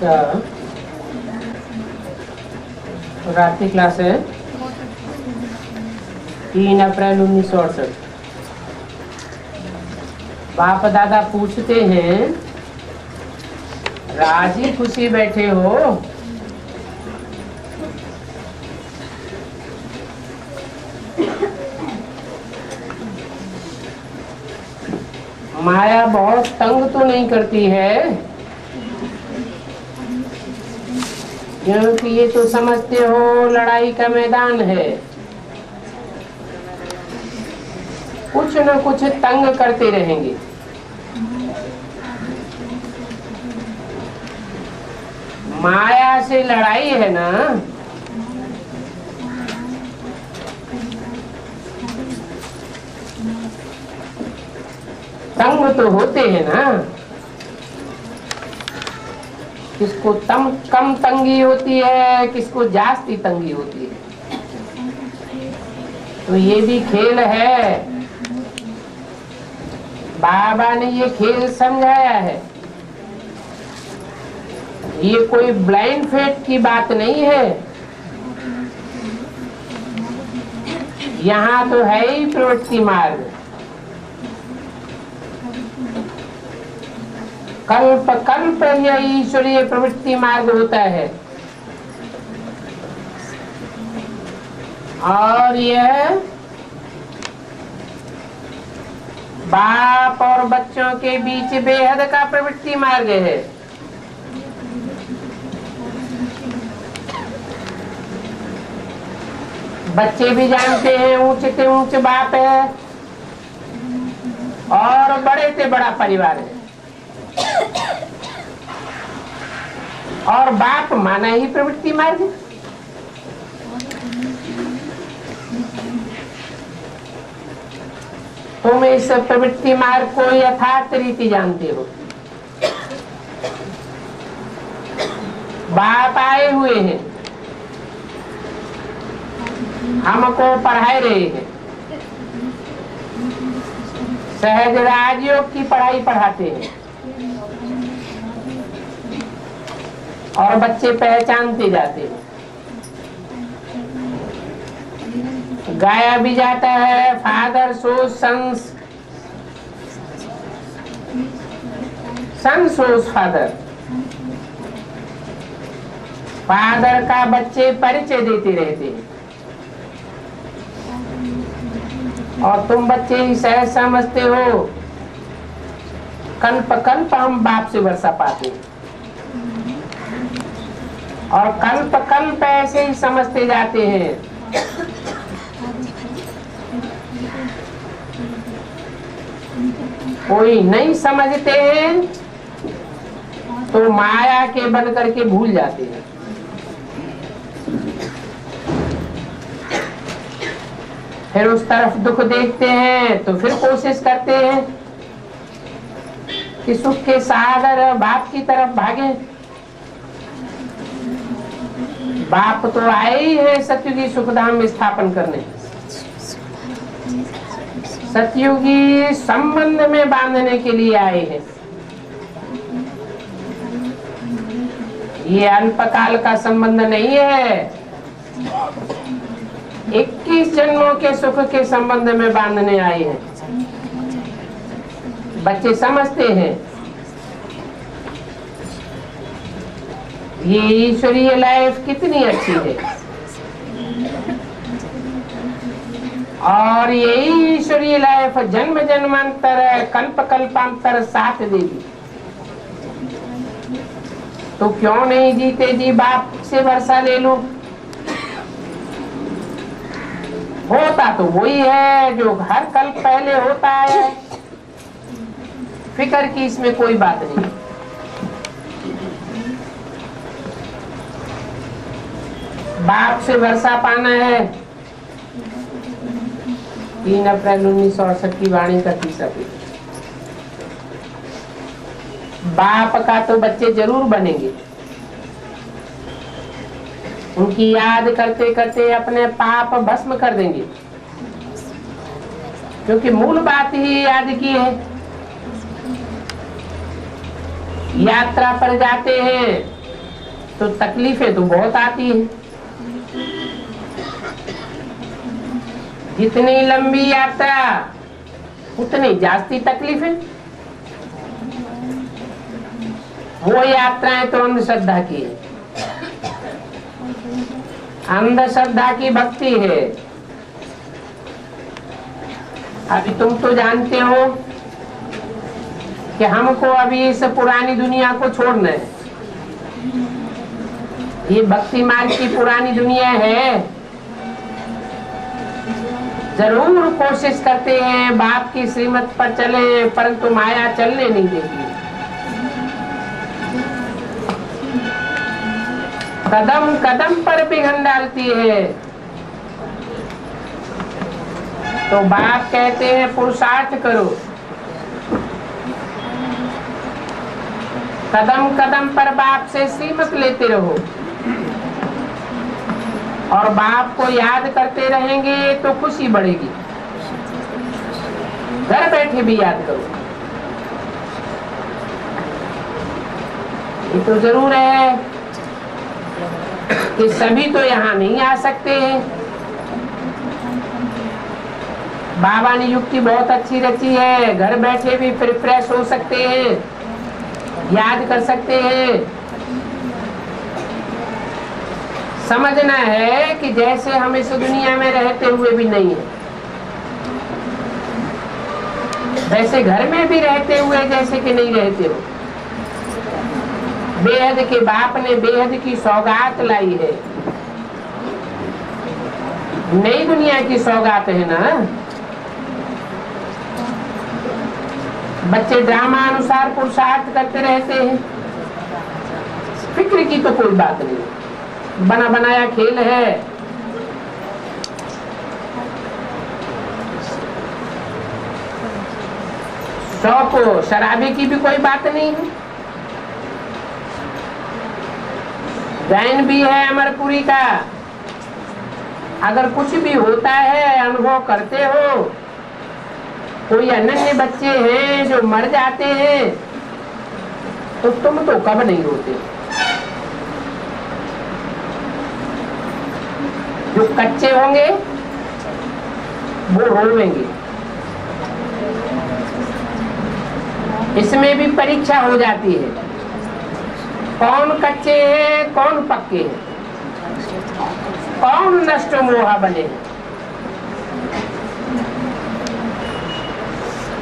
क्या रात की क्लास है 3 अप्रैल 1968। बाप दादा पूछते हैं राजी खुशी बैठे हो? माया बहुत तंग तो नहीं करती है? क्योंकि ये तो समझते हो लड़ाई का मैदान है, कुछ न कुछ तंग करते रहेंगे। माया से लड़ाई है ना, तंग तो होते हैं ना। किसको कम तंगी होती है, किसको जास्ती तंगी होती है। तो ये भी खेल है, बाबा ने ये खेल समझाया है। ये कोई ब्लाइंड फेट की बात नहीं है, यहाँ तो है ही प्रवृत्ति मार्ग। कल्प कल्प यह ईश्वरीय प्रवृत्ति मार्ग होता है। और यह बाप और बच्चों के बीच बेहद का प्रवृत्ति मार्ग है। बच्चे भी जानते हैं ऊंचे से ऊंचे बाप है और बड़े से बड़ा परिवार है, और बाप माना ही प्रवृत्ति मार्ग। तुम इस प्रवृत्ति मार्ग को यथार्थ रीति जानते हो। बाप आए हुए हैं, हमको पढ़ाए रहे हैं, सहज राजयोग की पढ़ाई पढ़ाते हैं, और बच्चे पहचानते जाते हैं। गाया भी जाता है फादर सोज सन सोज फादर। फादर का बच्चे परिचय देते रहते हैं, और तुम बच्चे ही सहज समझते हो कल्प कल्प हम बाप से वर्षा पाते हैं, और कल्प कल्प ऐसे ही समझते जाते हैं। कोई नहीं समझते हैं तो माया के बन करके भूल जाते हैं। फिर उस तरफ दुख देखते हैं तो फिर कोशिश करते हैं कि सुख के सागर बाप की तरफ भागे। बाप तो आए ही है सतयुगी सुखधाम में स्थापन करने, सतयुगी संबंध में बांधने के लिए आए हैं। ये अल्पकाल का संबंध नहीं है, 21 जन्मों के सुख के संबंध में बांधने आए हैं। बच्चे समझते हैं ये ईश्वरीय लाइफ कितनी अच्छी है, और यही ईश्वरीय लाइफ जन्म जन्मांतर कल्प कल्पांतर साथ देगी। तो क्यों नहीं जीते जी बाप से वर्षा ले लो। होता तो वही है जो हर कल्प पहले होता है, फिक्र की इसमें कोई बात नहीं। बाप से वर्षा पाना है। 3 अप्रैल 1968 की वाणी का 30 अप्रैल। बाप का तो बच्चे जरूर बनेंगे। उनकी याद करते करते अपने पाप भस्म कर देंगे, क्योंकि मूल बात ही याद की है। यात्रा पर जाते हैं तो तकलीफें तो बहुत आती हैं। जितनी लंबी यात्रा उतनी जास्ती तकलीफें। वो यात्राएं तो अंधश्रद्धा की है, अंधश्रद्धा की भक्ति है। अभी तुम तो जानते हो कि हमको अभी इस पुरानी दुनिया को छोड़ना है। ये भक्ति मार्ग की पुरानी दुनिया है। जरूर कोशिश करते हैं बाप की श्रीमत पर चले, परंतु माया चलने नहीं देती। कदम कदम पर विघ्न डालती है। तो बाप कहते हैं पुरुषार्थ करो, कदम कदम पर बाप से श्रीमत लेते रहो, और बाप को याद करते रहेंगे तो खुशी बढ़ेगी। घर बैठे भी याद करो। ये तो जरूर है कि सभी तो यहाँ नहीं आ सकते हैं। बाबा ने युक्ति बहुत अच्छी रची है, घर बैठे भी फ्रेश हो सकते हैं, याद कर सकते हैं। समझना है कि जैसे हम इस दुनिया में रहते हुए भी नहीं है, वैसे घर में भी रहते हुए जैसे कि नहीं रहते हो। बेहद के बाप ने बेहद की सौगात लाई है, नई दुनिया की सौगात है ना। बच्चे ड्रामा अनुसार पुरुषार्थ करते रहते हैं, फिक्र की तो कोई बात नहीं, बना बनाया खेल है। शौक शराबी की भी कोई बात नहीं है। गायन भी है अमरपुरी का। अगर कुछ भी होता है अनुभव करते हो, कोई अनन्य बच्चे हैं जो मर जाते हैं, तो तुम तो कब नहीं रोते। जो कच्चे होंगे वो रोवेंगे। इसमें भी परीक्षा हो जाती है, कौन कच्चे हैं कौन पक्के हैं, कौन नष्ट मोहा बने।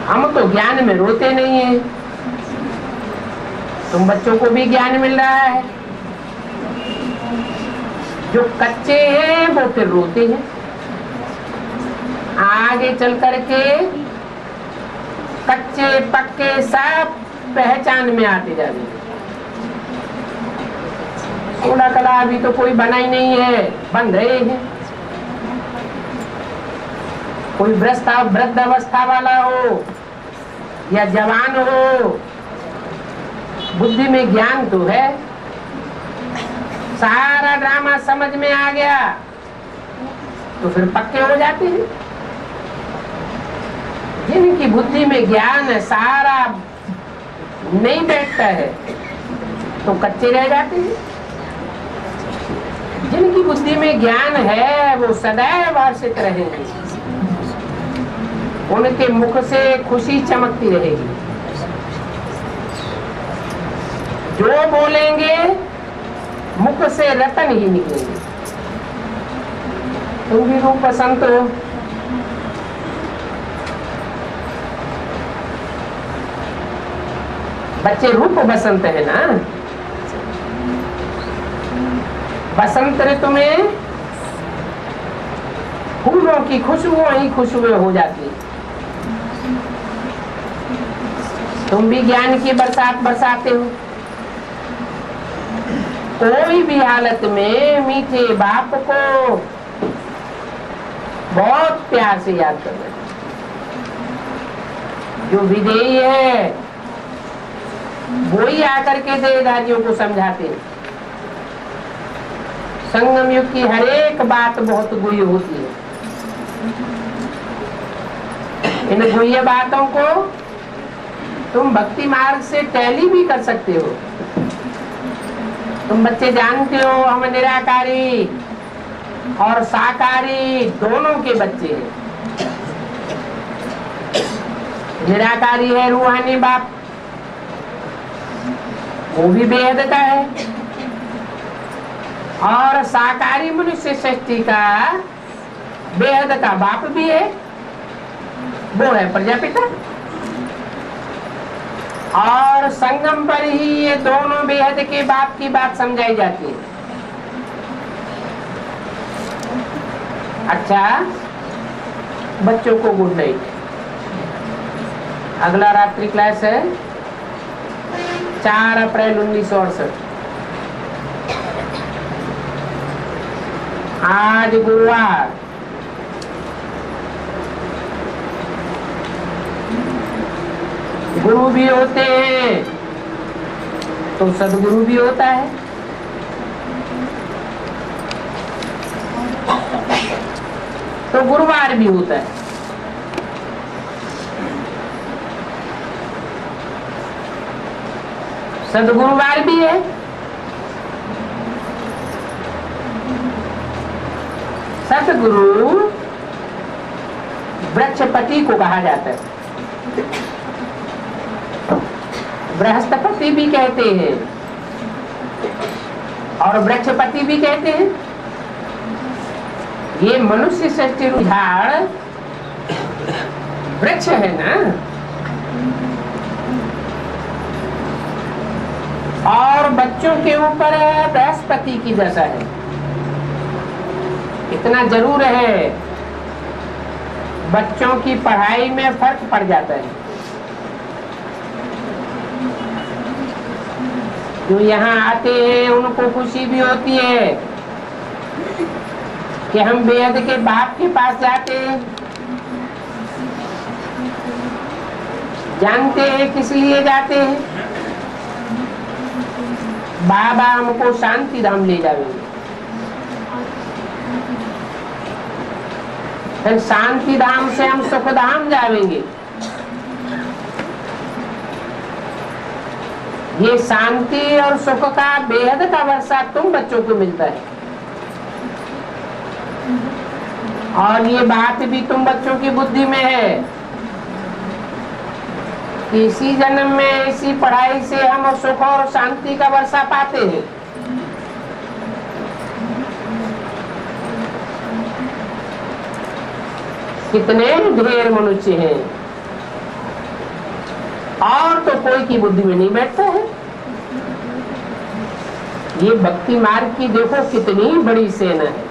हम तो ज्ञान में रोते नहीं हैं, तुम बच्चों को भी ज्ञान मिल रहा है। जो कच्चे हैं वो फिर रोते हैं, आगे चल करके कच्चे पक्के सब पहचान में आते जाते हैं। सोलह कला अभी तो कोई बना ही नहीं है, बन रहे हैं। कोई वृद्ध अवस्था वाला हो या जवान हो, बुद्धि में ज्ञान तो है, सारा ड्रामा समझ में आ गया तो फिर पक्के हो जाते हैं। जिनकी बुद्धि में ज्ञान है सारा नहीं बैठता है तो कच्चे रह जाते हैं। जिनकी बुद्धि में ज्ञान है वो सदैव हर्षित रहेंगे, उनके मुख से खुशी चमकती रहेगी। जो बोलेंगे मुख से रतन ही निकलेंगे। तुम भी रूप पसंद हो, बच्चे रूप बसंत है ना। बसंत ऋतु में फूलों की खुशबू ही खुशबू हो जाती है। तुम भी ज्ञान की बरसात बरसाते हो। कोई भी हालत में मीठे बाप को बहुत प्यार से याद करना। जो विदेही है वो ही आकर के देहधारियों को समझाते हैं। संगम युग की हर एक बात बहुत गुह्य होती है। इन गुह्य बातों को तुम भक्ति मार्ग से टैली भी कर सकते हो। तुम बच्चे जानते हो हम निराकारी और साकारी दोनों के बच्चे हैं। निराकारी है रूहानी बाप, वो भी बेहद का है, और साकारी मनुष्य सृष्टि का बेहद का बाप भी है, वो है प्रजापिता। और संगम पर ही ये दोनों बेहद के बाप की बात समझाई जाती है। अच्छा बच्चों को गुड नाइट। अगला रात्रि क्लास है 4 अप्रैल 1968। आज गुरुवार, गुरु भी होते हैं तो सदगुरु भी होता है। तो गुरुवार भी होता है। सदगुरुवार भी है। सदगुरु वृक्षपति को कहा जाता है, बृहस्पति भी कहते हैं और वृक्षपति भी कहते हैं। ये मनुष्य सृष्टि झाड़ वृक्ष है ना, और बच्चों के ऊपर बृहस्पति की दशा है। इतना जरूर है, बच्चों की पढ़ाई में फर्क पड़ जाता है। जो यहाँ आते हैं उनको खुशी भी होती है कि हम बेहद के बाप के पास जाते हैं। जानते हैं किस लिए जाते हैं? बाबा हमको शांति धाम ले जाएंगे, फिर शांति धाम से हम सुख धाम जाएंगे। ये शांति और सुख का बेहद का वर्षा तुम बच्चों को मिलता है, और ये बात भी तुम बच्चों की बुद्धि में है कि इसी जन्म में इसी पढ़ाई से हम सुख और शांति का वर्षा पाते हैं। कितने ढेर मनुष्य हैं, और तो कोई की बुद्धि में नहीं बैठता है। ये भक्ति मार्ग की देखो कितनी बड़ी सेना है,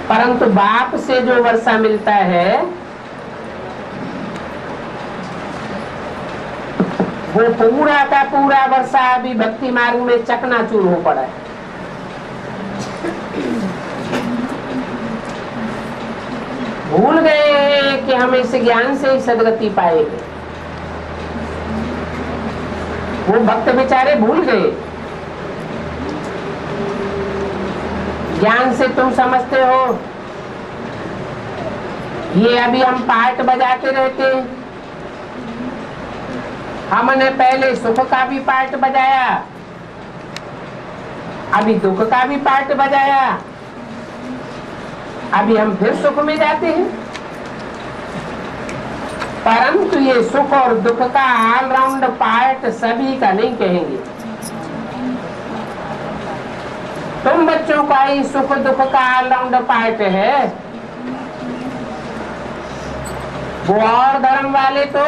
परंतु बाप से जो वर्षा मिलता है वो पूरा का पूरा वर्षा अभी भक्ति मार्ग में चकनाचूर हो पड़ा है। भूल गए कि हम इस ज्ञान से ही सदगति पाएंगे। वो भक्त बेचारे भूल गए। ज्ञान से तुम समझते हो, ये अभी हम पार्ट बजाते रहते हैं। हमने पहले सुख का भी पार्ट बजाया, अभी दुख का भी पार्ट बजाया, अभी हम फिर सुख में जाते हैं। परंतु ये सुख और दुख का ऑलराउंड पार्ट सभी का नहीं कहेंगे। तुम बच्चों का ही सुख दुख का ऑलराउंड पार्ट है। वो और धर्म वाले तो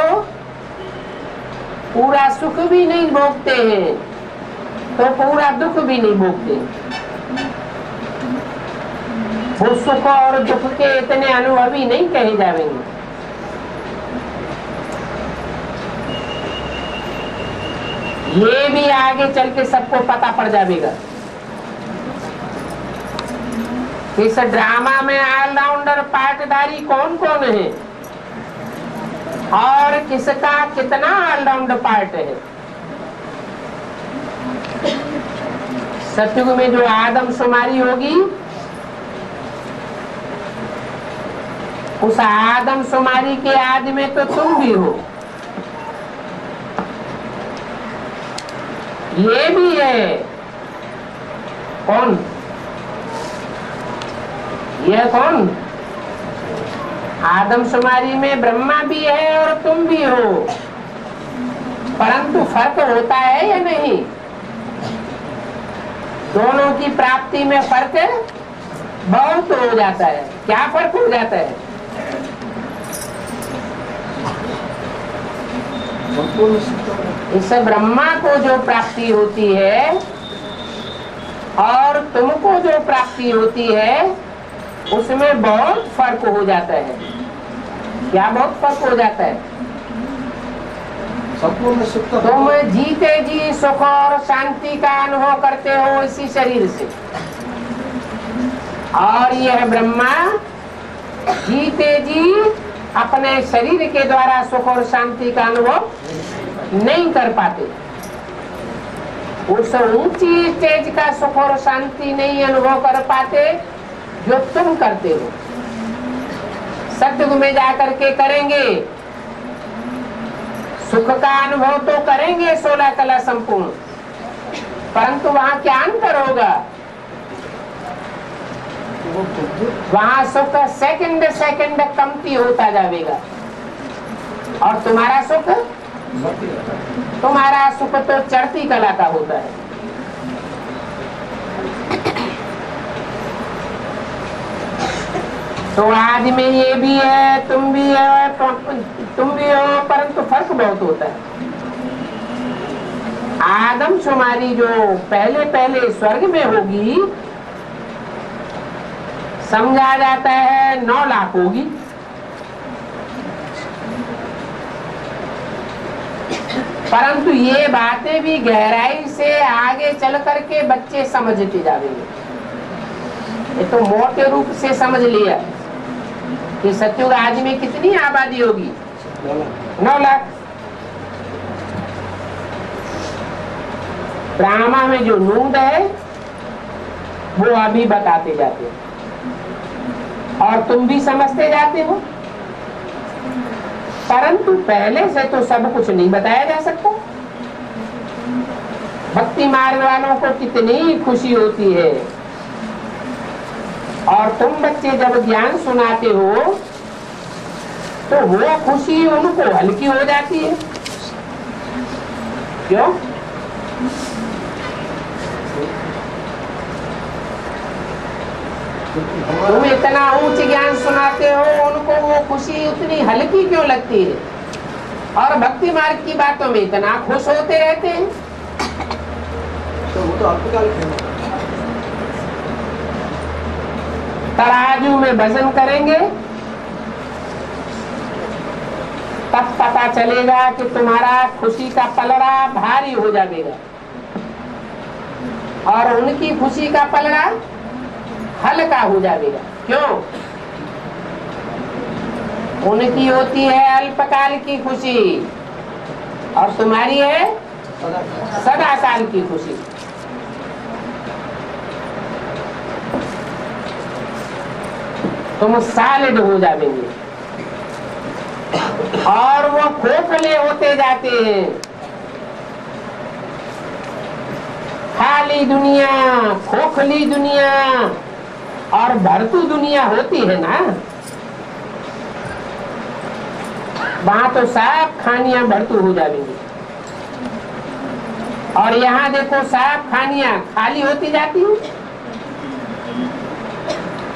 पूरा सुख भी नहीं भोगते हैं तो पूरा दुख भी नहीं भोगते। वो सुख और दुख के इतने अनुभवी नहीं कहे जाएंगे। ये भी आगे चल के सबको पता पड़ जाएगा। इस ड्रामा में ऑलराउंडर पार्टधारी कौन कौन है और किसका कितना ऑलराउंड पार्ट है। सतयुग में जो आदमशुमारी होगी, उस आदमशुमारी के आदि में तो तुम भी हो। ये भी है। कौन? यह कौन? आदमशुमारी में ब्रह्मा भी है और तुम भी हो, परंतु फर्क होता है या नहीं? दोनों की प्राप्ति में फर्क बहुत हो जाता है। क्या फर्क हो जाता है? इस ब्रह्मा को जो प्राप्ति होती है और तुमको जो प्राप्ति होती है उसमें बहुत फर्क हो जाता है। क्या बहुत फर्क हो जाता है? तुम जीते जी सुख और शांति का अनुभव करते हो इसी शरीर से, और यह ब्रह्मा जीते जी अपने शरीर के द्वारा सुख और शांति का अनुभव नहीं कर पाते। उस ऊंची स्टेज का सुख और शांति नहीं अनुभव कर पाते जो तुम करते हो। सत्युग में जाकर के करेंगे, सुख का अनुभव तो करेंगे 16 कला संपूर्ण, परंतु वहां क्या अंतर होगा? वहां सुख सेकंड सेकंड कमती होता जाएगा, और तुम्हारा सुख तो चढ़ती कला का होता है। तो आज में ये भी है, तुम भी हो, परंतु फर्क बहुत होता है। आदमशुमारी जो पहले पहले स्वर्ग में होगी, समझा जाता है 9 लाख होगी, परंतु ये बातें भी गहराई से आगे चल करके बच्चे समझते जाएंगे। ये तो मोटे रूप से समझ लिया कि सत्युग आज में कितनी आबादी होगी? 9 लाख। ड्रामा में जो नूंद है वो अभी बताते जाते हैं और तुम भी समझते जाते हो, परंतु पहले से तो सब कुछ नहीं बताया जा सकता। भक्ति मार्ग वालों को कितनी खुशी होती है, और तुम बच्चे जब ज्ञान सुनाते हो तो वो खुशी उनको हल्की हो जाती है। क्यों? तुम इतना उच्च ज्ञान सुनाते हो, उनको वो खुशी उतनी हल्की क्यों लगती है? और भक्ति मार्ग की बातों में इतना खुश होते रहते हैं। तो वो तो आपको तराजू में वजन करेंगे तब पता चलेगा कि तुम्हारा खुशी का पलड़ा भारी हो जाएगा और उनकी खुशी का पलड़ा हल्का हो जाएगा। क्यों? उनकी होती है अल्पकाल की खुशी और तुम्हारी है सदा काल की खुशी। तुम सॉलिड हो जाएंगे और वो खोखले होते जाते हैं। खाली दुनिया, खोखली दुनिया और भरतू दुनिया होती है ना, वहां तो सब खानियां भरतू हो जाएंगी, और यहाँ देखो सब खानियां खाली होती जाती है।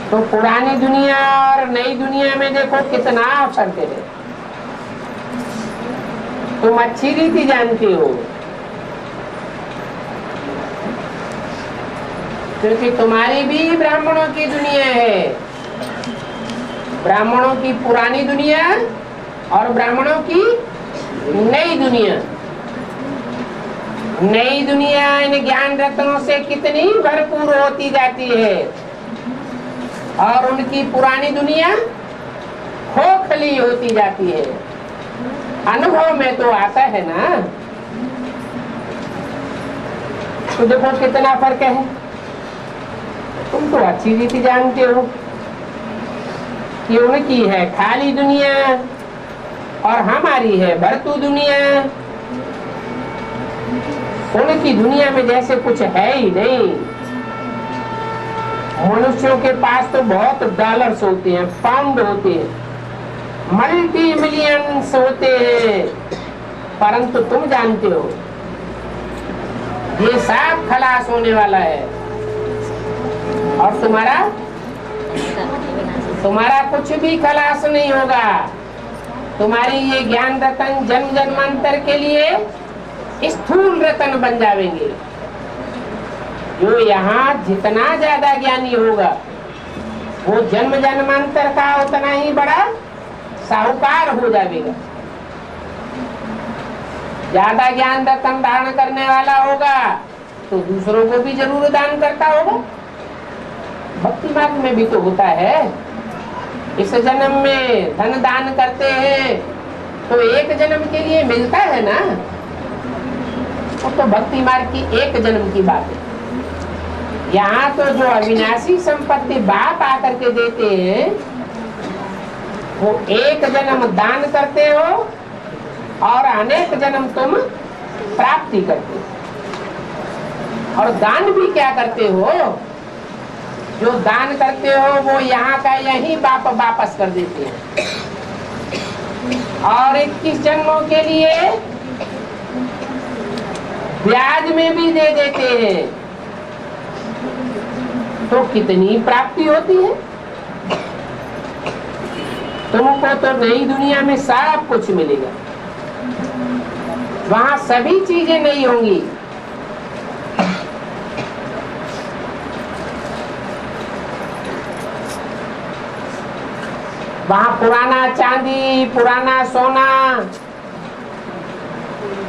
तो पुरानी दुनिया और नई दुनिया में देखो कितना फर्क है। तुम अच्छी रीति जानते हो, क्योंकि तुम्हारी भी ब्राह्मणों की दुनिया है। ब्राह्मणों की पुरानी दुनिया और ब्राह्मणों की नई दुनिया। नई दुनिया इन ज्ञान रत्नों से कितनी भरपूर होती जाती है, और उनकी पुरानी दुनिया खोखली होती जाती है। अनुभव में तो आता है ना। तो देखो कितना फर्क है। तुम तो अच्छी रीति जानते हो कि उनकी है खाली दुनिया और हमारी है भरतू दुनिया। उनकी दुनिया में जैसे कुछ है ही नहीं। मनुष्यों के पास तो बहुत डॉलर्स होते हैं, पाउंड होते हैं, मल्टी मिलियंस होते हैं, परंतु तुम जानते हो ये सब खलास होने वाला है। और तुम्हारा कुछ भी खलास नहीं होगा। तुम्हारी ये ज्ञान रतन जन्म जन्मांतर के लिए स्थूल रतन बन जाएंगे। जो यहाँ जितना ज्यादा ज्ञानी होगा वो जन्म जन्मांतर का उतना ही बड़ा साहूकार हो जाएगा। ज्यादा ज्ञान रतन धारण करने वाला होगा तो दूसरों को भी जरूर दान करता होगा। भक्ति मार्ग में भी तो होता है। इस जन्म में धन दान करते हैं तो एक जन्म के लिए मिलता है ना। वो तो भक्ति मार्ग की एक जन्म की बात है। यहाँ तो जो अविनाशी संपत्ति बाप आकर के देते हैं वो एक जन्म दान करते हो और अनेक जन्म तुम प्राप्ति करते हो। और दान भी क्या करते हो? जो दान करते हो वो यहाँ का यही बाप वापस कर देते हैं और 21 जन्मों के लिए ब्याज में भी दे देते हैं। तो कितनी प्राप्ति होती है। तुमको तो नई दुनिया में सब कुछ मिलेगा। वहां सभी चीजें नहीं होंगी। वहां पुराना चांदी, पुराना सोना,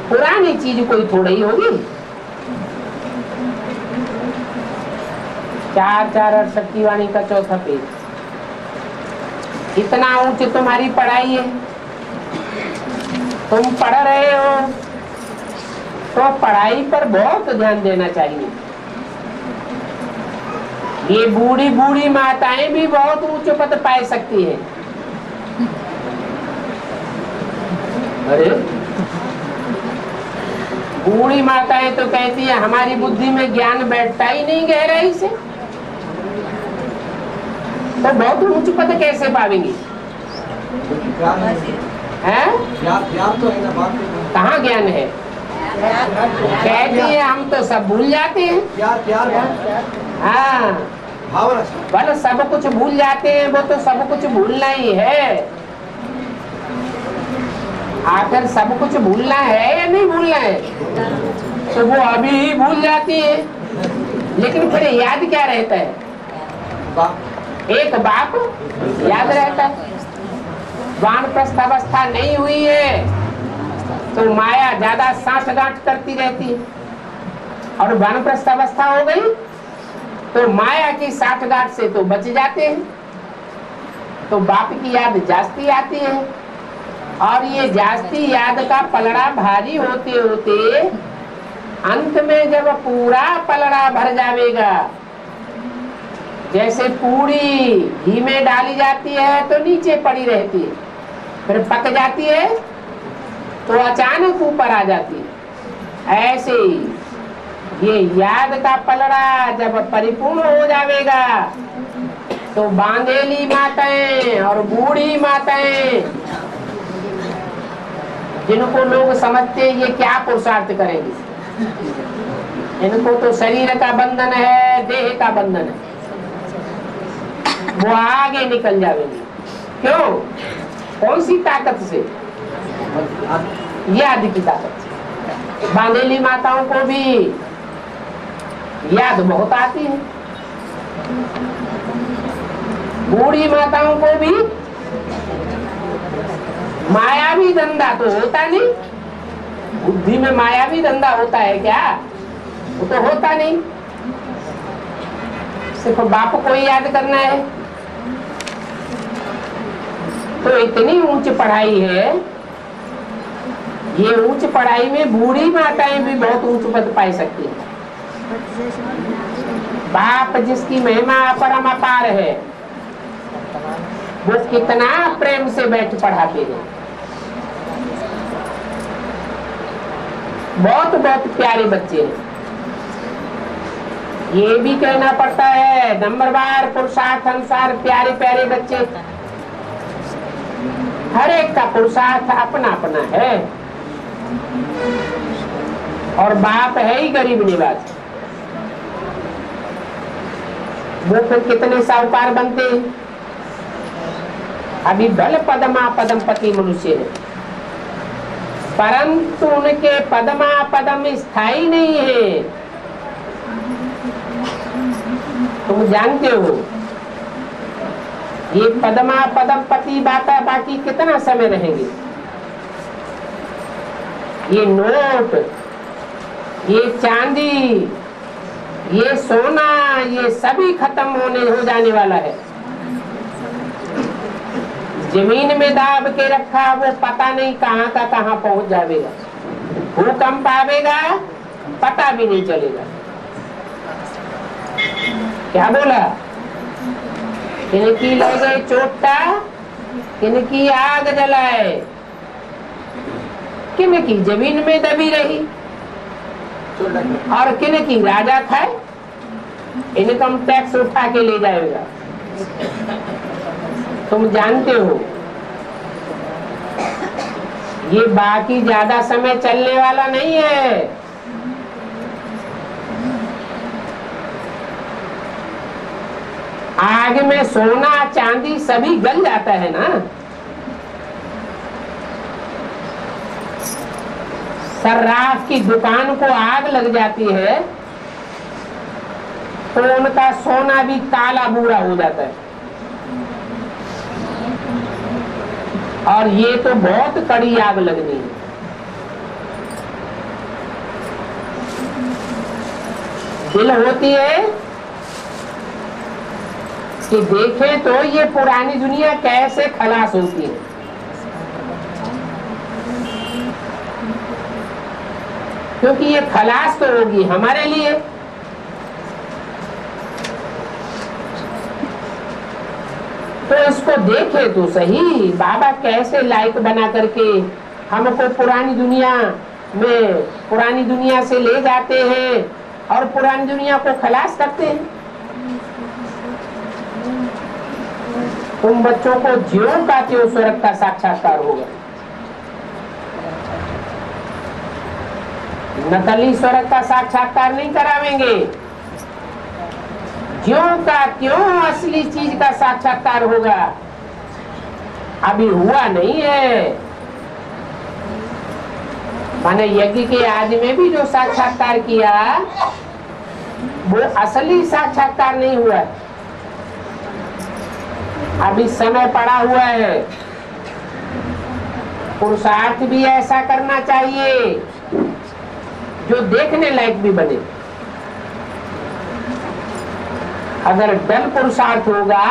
पुरानी चीज कोई थोड़ी ही होगी। 4 और शक्तिवाणी का चौथा पेज। इतना ऊंच तुम्हारी पढ़ाई है, तुम पढ़ रहे हो तो पढ़ाई पर बहुत ध्यान देना चाहिए। ये बूढ़ी बूढ़ी माताएं भी बहुत ऊंचे पद पा सकती हैं। अरे बूढ़ी माताएं तो कहती है हमारी बुद्धि में ज्ञान बैठता ही नहीं गहराई से, तो बहुत ऊंच पद कैसे पावेंगी? हैं? कहाँ ज्ञान है? कहती है हम तो सब भूल जाते हैं। हाँ, बोलो सब कुछ भूल जाते हैं। वो तो सब कुछ भूलना ही है। आखिर सब कुछ भूलना है या नहीं भूलना है? तो वो अभी ही भूल जाती है, लेकिन फिर याद क्या रहता है? एक बाप याद रहता है। वानप्रस्थ अवस्था नहीं हुई है तो माया ज्यादा साठगांठ करती रहती है, और वानप्रस्थ अवस्था हो गई तो माया की साठगांठ से तो बच जाते हैं। तो बाप की याद जास्ती आती है, और ये जास्ती याद का पलड़ा भारी होते होते अंत में जब पूरा पलड़ा भर जाएगा, जैसे पूरी घी में डाली जाती है तो नीचे पड़ी रहती है, फिर पक जाती है तो अचानक ऊपर आ जाती है। ऐसे ही ये याद का पलड़ा जब परिपूर्ण हो जाएगा तो बांधेली माताएं और बूढ़ी माताएं, जिनको लोग समझते ये क्या पुरुषार्थ करेंगे, इनको तो शरीर का बंधन है, देह का बंधन है, वो आगे निकल जाएंगे। क्यों? कौन सी ताकत से? ये आदि की ताकत से। बांधेली माताओं को भी याद बहुत आती है, बूढ़ी माताओं को भी मायावी धंधा तो होता नहीं। बुद्धि में मायावी धंधा होता है क्या? वो तो होता नहीं। सिर्फ बाप को ही याद करना है। तो इतनी ऊंच पढ़ाई है। ये ऊंच पढ़ाई में बूढ़ी माताएं भी बहुत ऊंच पद पा सकती है। बाप जिसकी महिमा परम अपार है, वो कितना प्रेम से बैठ पढ़ाते हैं। बहुत बहुत प्यारे बच्चे हैं। ये भी कहना पड़ता है, नंबरवार पुरुषार्थ अनुसार प्यारे प्यारे बच्चे, हर एक का पुरुषार्थ अपना अपना है। और बाप है ही गरीब निवाज, वो फिर कितने साहूकार बनते हैं। अभी बल पदमा पदम पति मनुष्य है, परंतु उनके पदमा पदम स्थायी नहीं है। तुम जानते हो ये पदमा पदम पति बाता बाकी कितना समय रहेंगे। ये नोट, ये चांदी, ये सोना, ये सभी खत्म हो जाने वाला है। जमीन में दाब के रखा वो पता नहीं कहाँ का कहाँ पहुंच जाएगा। भूकंप आवेगा पता भी नहीं चलेगा। क्या बोला? किनकी ले गए चोटा, किनकी आग जलाए, किनकी जमीन में दबी रही और किनकी राजा खाए, इनकम टैक्स उठा के ले जाएगा। तुम जानते हो ये बाकी ज्यादा समय चलने वाला नहीं है। आग में सोना चांदी सभी गल जाता है ना। सर्राफ की दुकान को आग लग जाती है तो उनका सोना भी काला बूरा हो जाता है। और ये तो बहुत कड़ी आग लगनी है। दिल होती है कि देखें तो ये पुरानी दुनिया कैसे खलास होती है। क्योंकि ये खलास तो होगी हमारे लिए। तो इसको देखे तो सही, बाबा कैसे लायक बना करके हमको पुरानी दुनिया में, पुरानी दुनिया से ले जाते हैं और पुरानी दुनिया को खलास करते हैं। तुम बच्चों को ज्यों का त्यों स्वर्ग का साक्षात्कार होगा। नकली स्वर्ग का साक्षात्कार नहीं करावेंगे, ज्यों का त्यों असली चीज का साक्षात्कार होगा। अभी हुआ नहीं है। माने यज्ञ के आदि में भी जो साक्षात्कार किया वो असली साक्षात्कार नहीं हुआ। अभी समय पड़ा हुआ है। पुरुषार्थ भी ऐसा करना चाहिए जो देखने लायक भी बने। अगर डल पुरुषार्थ होगा,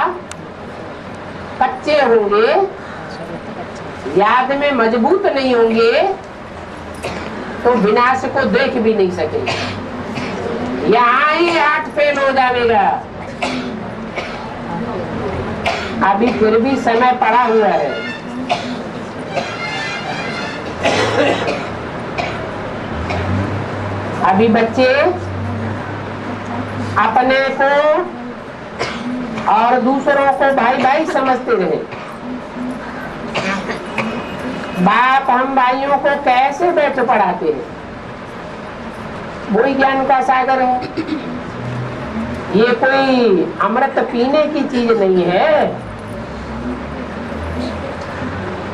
कच्चे होंगे, याद में मजबूत नहीं होंगे तो विनाश को देख भी नहीं सकेंगे। यहाँ ही हाथ फेल हो जाएगा। अभी फिर भी समय पड़ा हुआ है। अभी बच्चे अपने को और दूसरों को भाई भाई समझते रहे। बाप हम भाइयों को कैसे बैठ पढ़ाते हैं, वही ज्ञान का सागर है। ये कोई अमृत पीने की चीज नहीं है।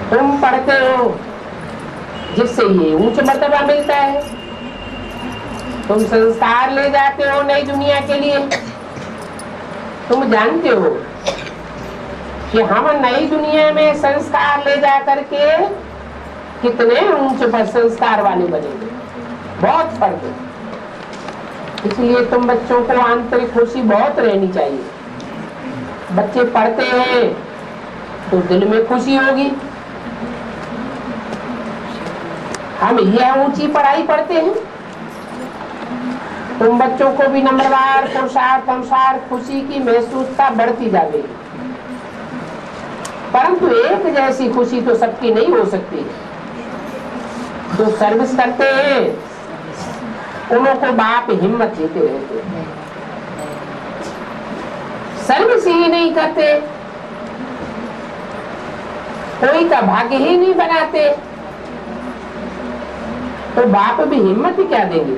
तुम पढ़ते हो जिससे ये उच्च मर्तबा मिलता है। तुम संस्कार ले जाते हो नई दुनिया के लिए। तुम जानते हो कि हम नई दुनिया में संस्कार ले जा करके कितने ऊंचे पर संस्कार वाले बनेंगे। बहुत फर्क है। इसलिए तुम बच्चों को आंतरिक खुशी बहुत रहनी चाहिए। बच्चे पढ़ते हैं तो दिल में खुशी होगी। हम यह ऊंची पढ़ाई पढ़ते हैं, तुम बच्चों को भी नंबरवार पुरुषार्थ अनुसार खुशी की महसूसता बढ़ती जाएगी। परंतु एक जैसी खुशी तो सबकी नहीं हो सकती। जो सर्विस करते हैं उन्हों को बाप हिम्मत देते रहते, सर्विस ही नहीं करते, कोई का भाग्य ही नहीं बनाते, तो बाप भी हिम्मत ही क्या देंगे।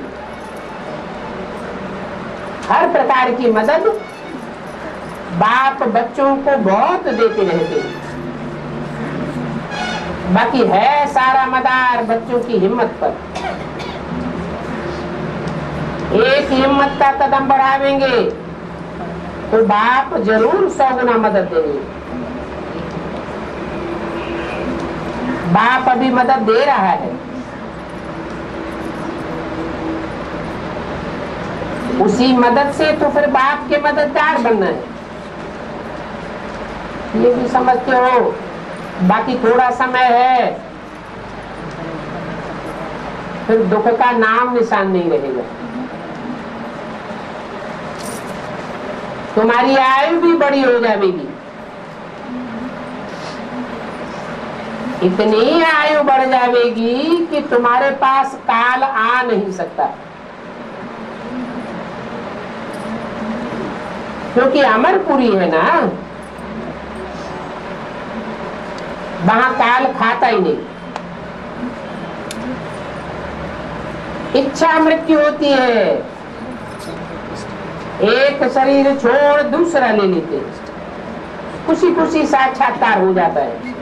हर प्रकार की मदद बाप बच्चों को बहुत देते रहते हैं। बाकी है सारा मदार बच्चों की हिम्मत पर। एक हिम्मत का कदम बढ़ावेंगे तो बाप जरूर 100 गुना मदद देंगे। बाप अभी मदद दे रहा है, उसी मदद से तो फिर बाप के मददगार बनना है, ये भी समझते हो। बाकी थोड़ा समय है, फिर दुख का नाम निशान नहीं रहेगा। तुम्हारी आयु भी बड़ी हो जाएगी, इतनी आयु बढ़ जाएगी कि तुम्हारे पास काल आ नहीं सकता, क्योंकि अमरपुरी है ना, वहां काल खाता ही नहीं। इच्छा मृत्यु होती है, एक शरीर छोड़ दूसरा ले लेते, खुशी खुशी साक्षात्कार हो जाता है।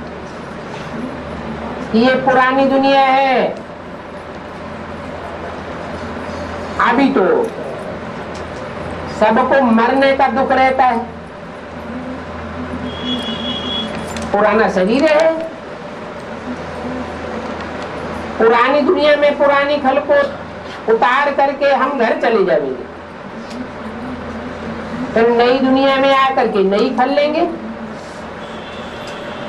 ये पुरानी दुनिया है। अभी तो सबको मरने का दुख रहता है, पुराना शरीर है। पुरानी दुनिया में पुरानी खल को उतार करके हम घर चले जाएंगे, फिर नई दुनिया में आकर के नई खल लेंगे।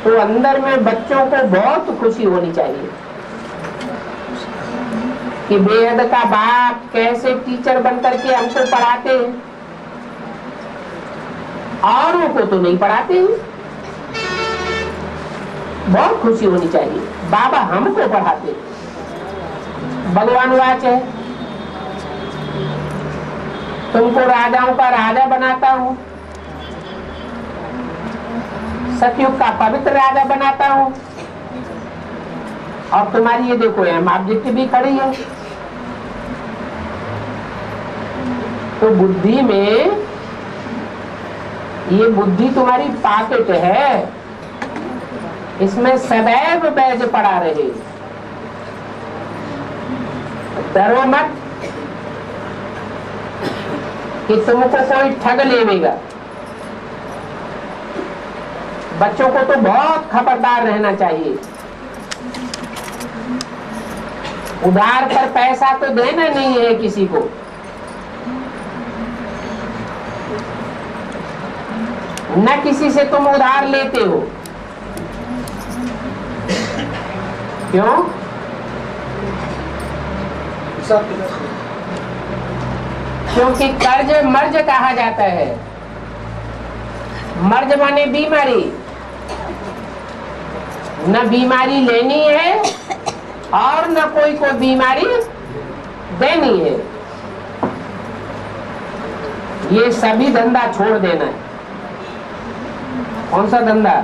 तो अंदर में बच्चों को बहुत खुशी होनी चाहिए कि बेहद का बाप कैसे टीचर बनकर के हमको पढ़ाते हैं, औरों को तो नहीं पढ़ाते हैं। बहुत खुशी होनी चाहिए, बाबा हमको पढ़ाते हैं। भगवान वाच है, तुमको राजाओं का राजा बनाता हूँ, सतयुग का पवित्र राजा बनाता हूँ, और तुम्हारी ये देखो एम ऑब्जेक्ट भी खड़ी है। तो बुद्धि में, ये बुद्धि तुम्हारी पॉकेट है, इसमें सदैव बैज पड़ा रहे। डरो मत कि तुमको कोई ठग लेगा। बच्चों को तो बहुत खबरदार रहना चाहिए। उधार पर पैसा तो देना नहीं है किसी को। न किसी से तुम उधार लेते हो। क्यों? क्योंकि कर्ज मर्ज कहा जाता है। मर्ज माने बीमारी। न बीमारी लेनी है और न कोई को बीमारी देनी है। ये सभी धंधा छोड़ देना है। कौन सा धंधा?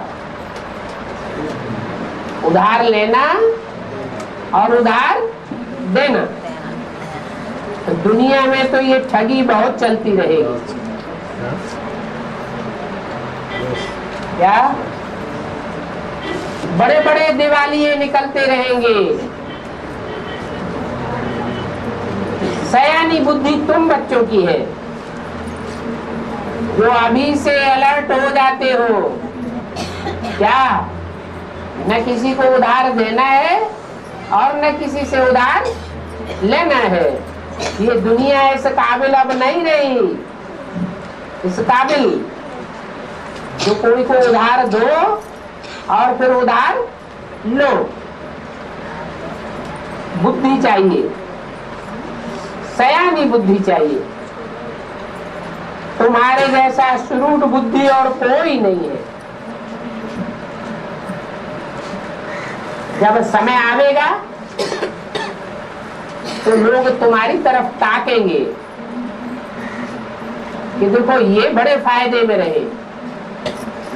उधार लेना और उधार देना। तो दुनिया में तो ये ठगी बहुत चलती रहेगी। क्या बड़े बड़े दिवालिये निकलते रहेंगे। सयानी बुद्धि तुम बच्चों की है, जो अभी से अलर्ट हो जाते हो। क्या न किसी को उधार देना है और न किसी से उधार लेना है। ये दुनिया इस काबिल अब नहीं रही। इस काबिल जो कोई को उधार दो और फिर उधार लो। बुद्धि चाहिए, सयानी बुद्धि चाहिए। तुम्हारे जैसा श्रूड बुद्धि और कोई नहीं है। जब समय आवेगा तो लोग तुम्हारी तरफ ताकेंगे कि देखो ये बड़े फायदे में रहे,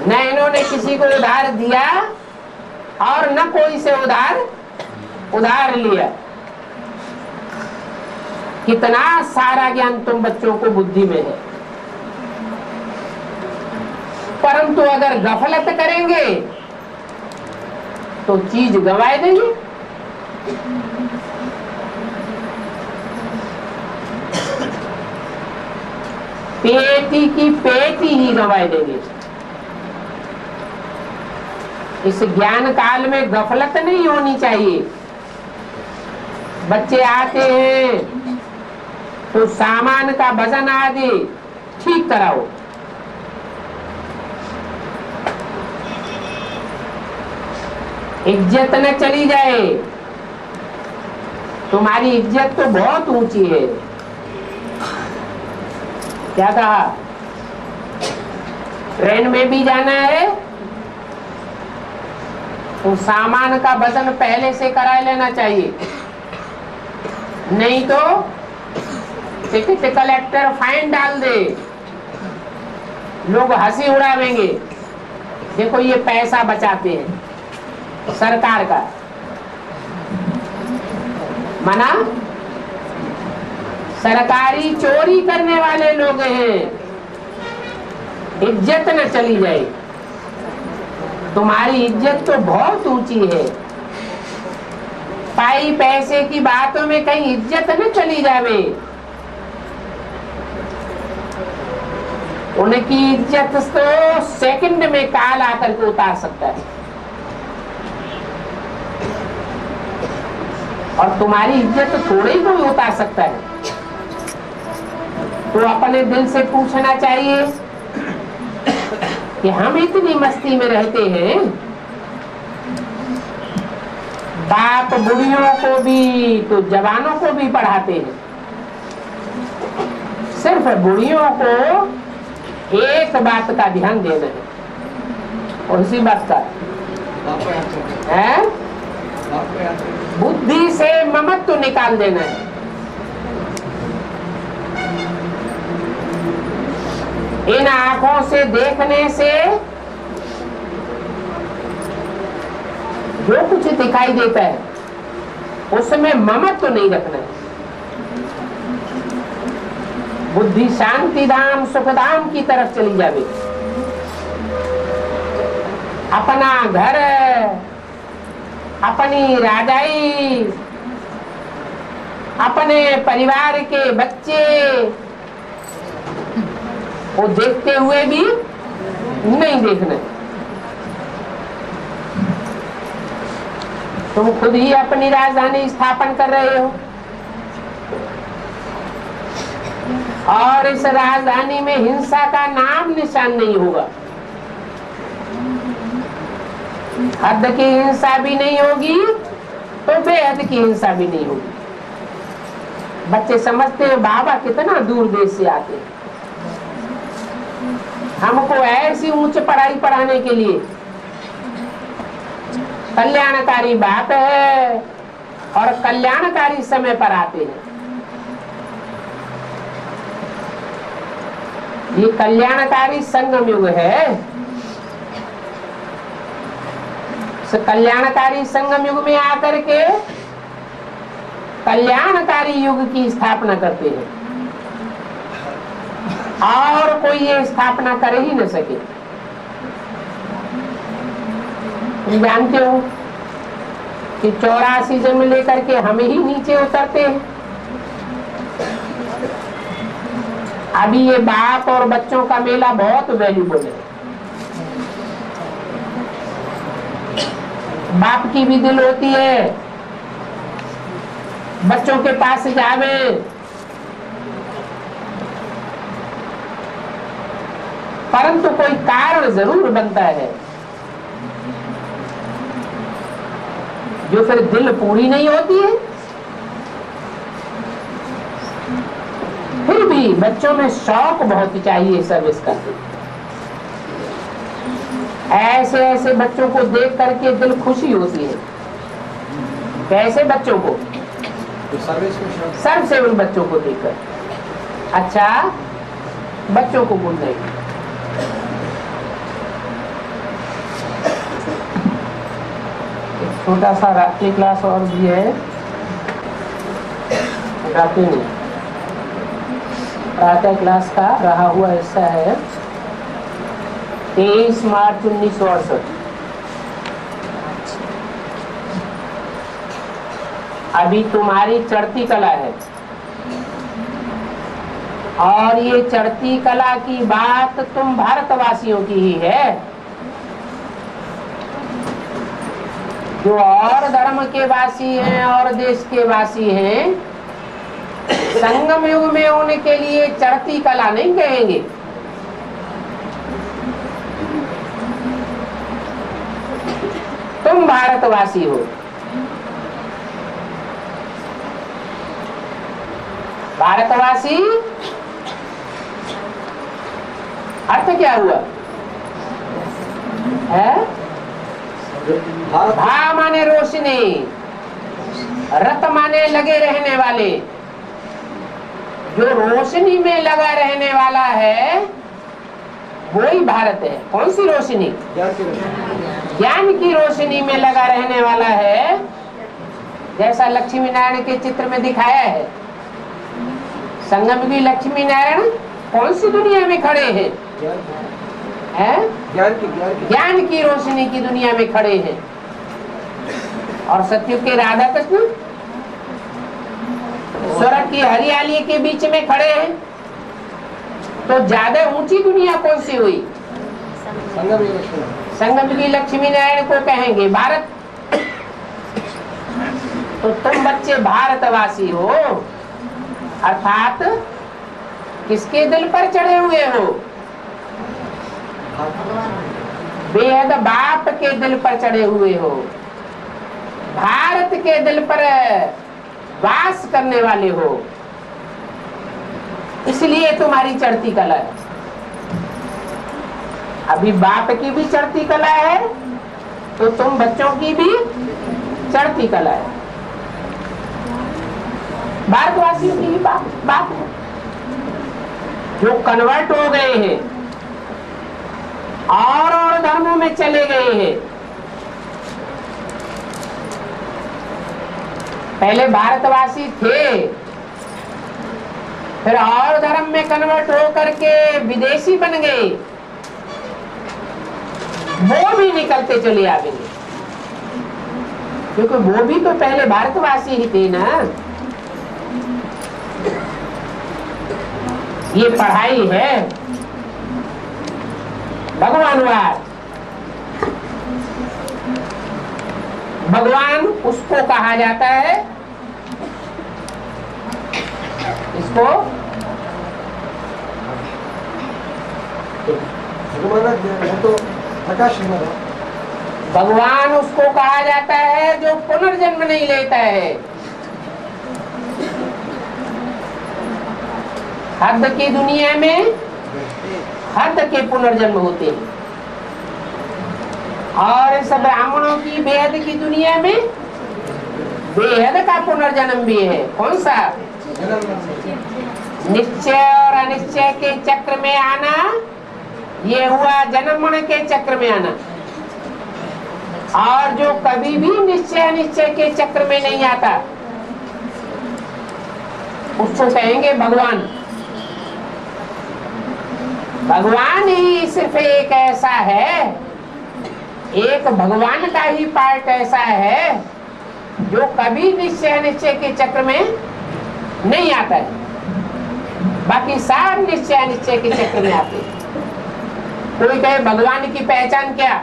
न इन्होंने किसी को उधार दिया और न कोई से उधार लिया। कितना सारा ज्ञान तुम बच्चों को बुद्धि में है, परंतु अगर गफलत करेंगे तो चीज गंवाए देंगे। पेटी की पेटी ही गंवाए देंगे। इस ज्ञान काल में गफलत नहीं होनी चाहिए। बच्चे आते हैं तो सामान का वजन आदि ठीक कराओ। इज्जत न चली जाए। तुम्हारी इज्जत तो बहुत ऊंची है। क्या कहा? ट्रेन में भी जाना है तो सामान का वजन पहले से करा लेना चाहिए, नहीं तो टिकट कलेक्टर फाइन डाल दे, लोग हंसी उड़ावेंगे। देखो ये पैसा बचाते हैं सरकार का। मना सरकारी चोरी करने वाले लोग हैं। इज्जत न चली जाए। तुम्हारी इज्जत तो बहुत ऊंची है। पाई पैसे की बातों में कहीं इज्जत न चली जावे। उनकी इज्जत तो सेकंड में काल आकर के उतार सकता है, और तुम्हारी इज्जत थोड़े ही कोई उतार सकता है। तो अपने दिल से पूछना चाहिए कि हम इतनी मस्ती में रहते हैं, बाप बुढ़ियों को भी तो जवानों को भी पढ़ाते हैं। सिर्फ बुढ़ियों को एक बात का ध्यान देना है, और इसी बात का है बुद्धि से ममत्व तो निकाल देना है। इन आंखों से देखने से जो कुछ दिखाई देता है उसमें ममत्व तो नहीं रखना है। बुद्धि शांति धाम सुख धाम की तरफ चली जावे। अपना घर, अपनी राजाई, अपने परिवार के बच्चे वो देखते हुए भी नहीं देखना। तुम खुद ही अपनी राजधानी स्थापन कर रहे हो, और इस राजधानी में हिंसा का नाम निशान नहीं होगा। हद की हिंसा भी नहीं होगी तो बेहद की हिंसा भी नहीं होगी। बच्चे समझते हैं बाबा कितना दूर देश से आते हैं, हमको ऐसी उच्च पढ़ाई पढ़ाने के लिए। कल्याणकारी बात है और कल्याणकारी समय पर आते हैं। ये कल्याणकारी संगम युग है। इस कल्याणकारी संगम युग में आकर के कल्याणकारी युग की स्थापना करते हैं, और कोई ये स्थापना कर ही न सके। तुम जानते हो कि 84 जन्म लेकर के हमें ही नीचे उतरते हैं। अभी ये बाप और बच्चों का मेला बहुत वैल्यूबल है। बाप की भी दिल होती है बच्चों के पास जावे, परंतु कोई कारण जरूर बनता है जो फिर दिल पूरी नहीं होती है। फिर भी बच्चों में शौक बहुत चाहिए सर्विस का। ऐसे ऐसे बच्चों को देख करके दिल खुशी होती है। कैसे बच्चों को? तो सर्विस में शब्द सर्व से उन बच्चों को देकर अच्छा बच्चों को बोल देंगे। छोटा सा रात्रि क्लास और भी है, रात्रि नहीं प्रातः क्लास का रहा हुआ हिस्सा है। 23 मार्च 1968 अभी तुम्हारी चढ़ती कला है और ये चढ़ती कला की बात तुम भारतवासियों की ही है। जो और धर्म के वासी हैं और देश के वासी हैं, संगम युग में उनके लिए चढ़ती कला नहीं कहेंगे। तुम भारतवासी हो, भारतवासी अर्थ क्या हुआ है? भारत भा माने रोशनी, रत माने लगे रहने वाले। जो रोशनी में लगा रहने वाला है वही भारत है। कौन सी रोशनी? ज्ञान की रोशनी। ज्ञान की रोशनी में लगा रहने वाला है। जैसा लक्ष्मी नारायण के चित्र में दिखाया है, संगम की लक्ष्मी नारायण कौन सी दुनिया में खड़े हैं? ज्ञान की रोशनी की दुनिया में खड़े हैं। और सतयुग के राधा कृष्ण स्वर्ग की हरियाली के बीच में खड़े हैं। तो ज्यादा ऊंची दुनिया कौन सी हुई? संगम की लक्ष्मी नारायण को कहेंगे भारत। तो तुम बच्चे भारतवासी हो, अर्थात किसके दिल पर चढ़े हुए हो? बेहद बाप के दिल पर चढ़े हुए हो, भारत के दिल पर वास करने वाले हो। इसलिए तुम्हारी चढ़ती कला है। अभी बाप की भी चढ़ती कला है तो तुम बच्चों की भी चढ़ती कला है। भारतवासियों की बात है। जो कन्वर्ट हो गए हैं और धर्मों में चले गए हैं, पहले भारतवासी थे, फिर और धर्म में कन्वर्ट हो करके विदेशी बन गए, वो भी निकलते चले आएंगे। क्योंकि वो भी तो पहले भारतवासी ही थे ना। ये पढ़ाई है भगवानवाद। भगवान उसको कहा जाता है, इसको तो प्रकाश भगवान उसको कहा जाता है जो पुनर्जन्म नहीं लेता है। हद की दुनिया में हद के पुनर्जन्म होते हैं और इस ब्राह्मणों की बेहद की दुनिया में बेहद का पुनर्जन्म भी है। कौन सा? निश्चय और अनिश्चय के चक्र में आना, ये हुआ जन्म मरण के चक्र में आना। और जो कभी भी निश्चय अनिश्चय के चक्र में नहीं आता उसको कहेंगे भगवान। भगवान ही सिर्फ एक ऐसा है, एक भगवान का ही पार्ट ऐसा है जो कभी निश्चय अनिश्चय के चक्र में नहीं आता है। बाकी सब निश्चय अनिश्चय के चक्र में आते हैं। कोई कहे भगवान की पहचान क्या?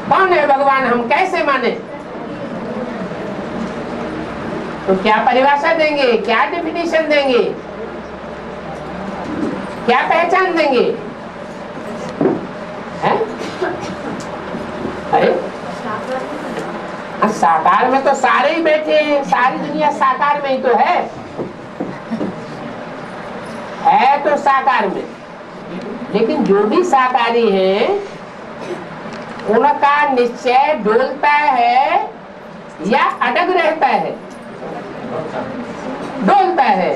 कौन है भगवान, हम कैसे माने? तो क्या परिभाषा देंगे, क्या डेफिनेशन देंगे, क्या पहचान देंगे? हैं? अरे साकार में तो सारे ही बैठे हैं, सारी दुनिया साकार में ही तो है तो साकार में। लेकिन जो भी साकारी हैं उनका निश्चय डोलता है या अडग रहता है, डोलता है।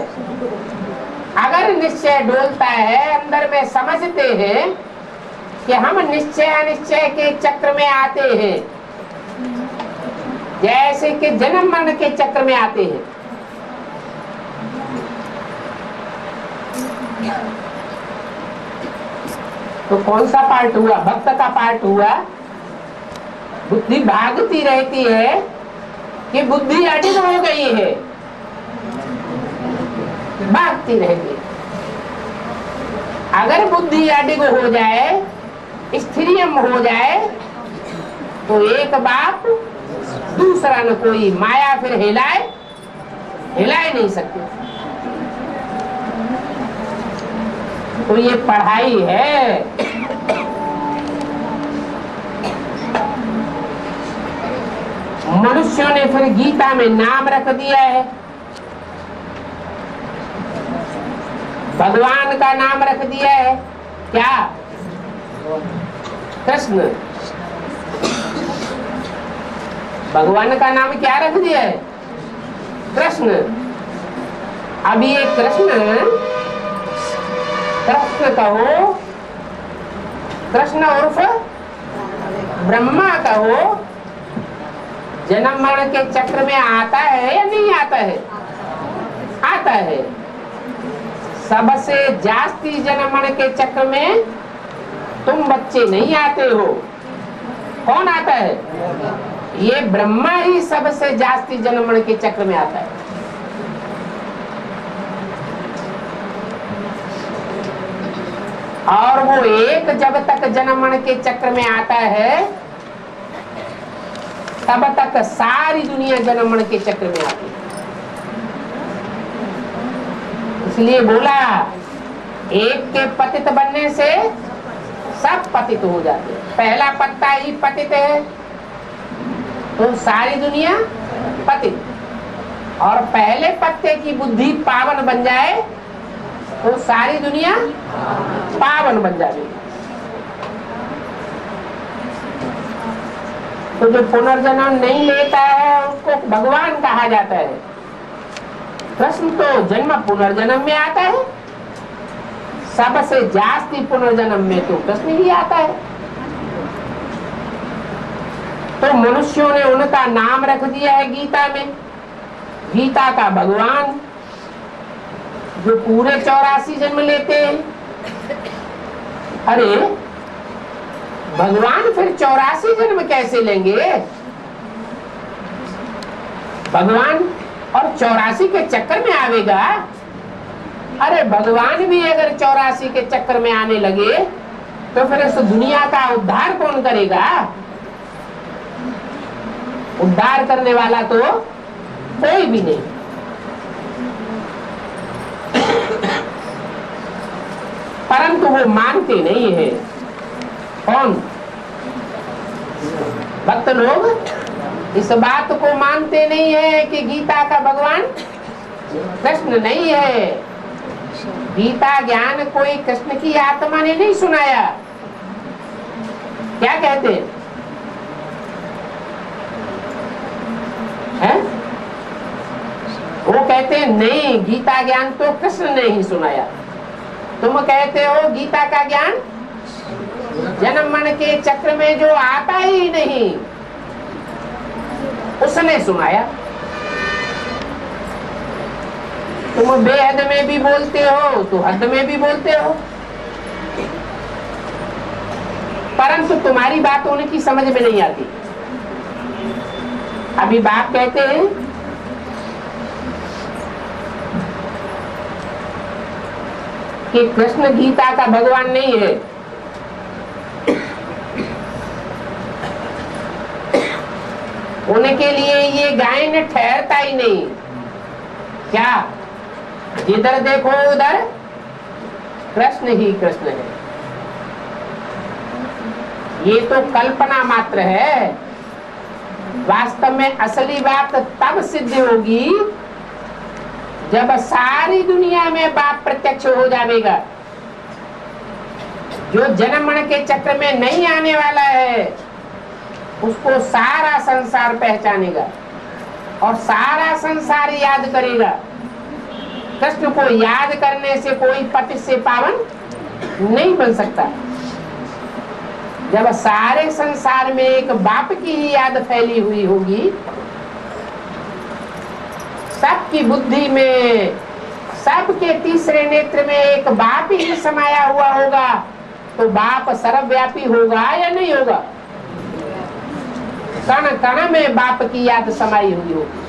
अगर निश्चय डोलता है, अंदर में समझते हैं कि हम निश्चय अनिश्चय के चक्र में आते हैं, जैसे कि जन्म मरण के चक्र में आते हैं, तो कौन सा पार्ट हुआ? भक्त का पार्ट हुआ। बुद्धि भागती रहती है कि बुद्धि अडिग हो गई है, भागती रहती है। अगर बुद्धि अडिग हो जाए, स्थिरियम हो जाए, तो एक बाप दूसरा न कोई, माया फिर हिलाए नहीं सकती। तो ये पढ़ाई है। मनुष्यों ने फिर गीता में नाम रख दिया है, भगवान का नाम रख दिया है। क्या? कृष्ण। भगवान का नाम क्या रख दिया है? कृष्ण। अब ये कृष्ण कहो, कृष्ण उर्फ ब्रह्मा कहो, जन्म मरण के चक्र में आता है या नहीं आता है? आता है। सबसे जास्ती जन्म मरण के चक्र में तुम बच्चे नहीं आते हो। कौन आता है? ये ब्रह्मा ही सबसे जास्ती जन्म मरण के चक्र में आता है। और वो एक जब तक जन्म मरण के चक्र में आता है, तब तक सारी दुनिया जन्म मरण के चक्र में आती है। इसलिए बोला, एक के पतित बनने से सब पतित हो जाते हैं। पहला पत्ता ही पतित है तो सारी दुनिया पतित, और पहले पत्ते की बुद्धि पावन बन जाए तो सारी दुनिया पावन बन जाएगी। तो जो पुनर्जन्म नहीं लेता है उसको भगवान कहा जाता है। कृष्ण तो जन्म पुनर्जन्म में आता है, सबसे जास्ती पुनर्जन्म में तो कृष्ण ही आता है। तो मनुष्यों ने उनका नाम रख दिया है गीता में, गीता का भगवान, जो पूरे 84 जन्म लेते हैं। अरे भगवान फिर 84 जन्म कैसे लेंगे? भगवान और 84 के चक्कर में आवेगा? अरे भगवान भी अगर 84 के चक्कर में आने लगे तो फिर इस दुनिया का उद्धार कौन करेगा? उद्धार करने वाला तो कोई भी नहीं। परंतु वो मानते नहीं है। कौन? भक्त लोग इस बात को मानते नहीं है कि गीता का भगवान कृष्ण नहीं है। गीता ज्ञान कोई कृष्ण की आत्मा ने नहीं सुनाया। क्या कहते हैं? वो कहते हैं नहीं, गीता ज्ञान तो कृष्ण ने ही सुनाया। तुम कहते हो गीता का ज्ञान जन्म मरण के चक्र में जो आता ही नहीं उसने सुनाया। तुम बेहद में भी बोलते हो तो हद में भी बोलते हो, परंतु तुम्हारी बात उनकी समझ में नहीं आती। अभी बाप कहते हैं कि कृष्ण गीता का भगवान नहीं है। उनके लिए ये गायन ठहरता ही नहीं। क्या? जिधर देखो उधर कृष्ण ही कृष्ण है। ये तो कल्पना मात्र है। वास्तव में असली बात तब सिद्ध होगी जब सारी दुनिया में बाप प्रत्यक्ष हो जाएगा। जो जन्म मरण के चक्र में नहीं आने वाला है उसको सारा संसार पहचानेगा। और सारा संसार याद करेगा। कृष्ण को याद करने से कोई पति से पावन नहीं बन सकता। जब सारे संसार में एक बाप की ही याद फैली हुई होगी, सबकी बुद्धि में, सबके तीसरे नेत्र में एक बाप ही समाया हुआ होगा, तो बाप सर्वव्यापी होगा या नहीं होगा? कण कण में बाप की याद समाई हुई होगी।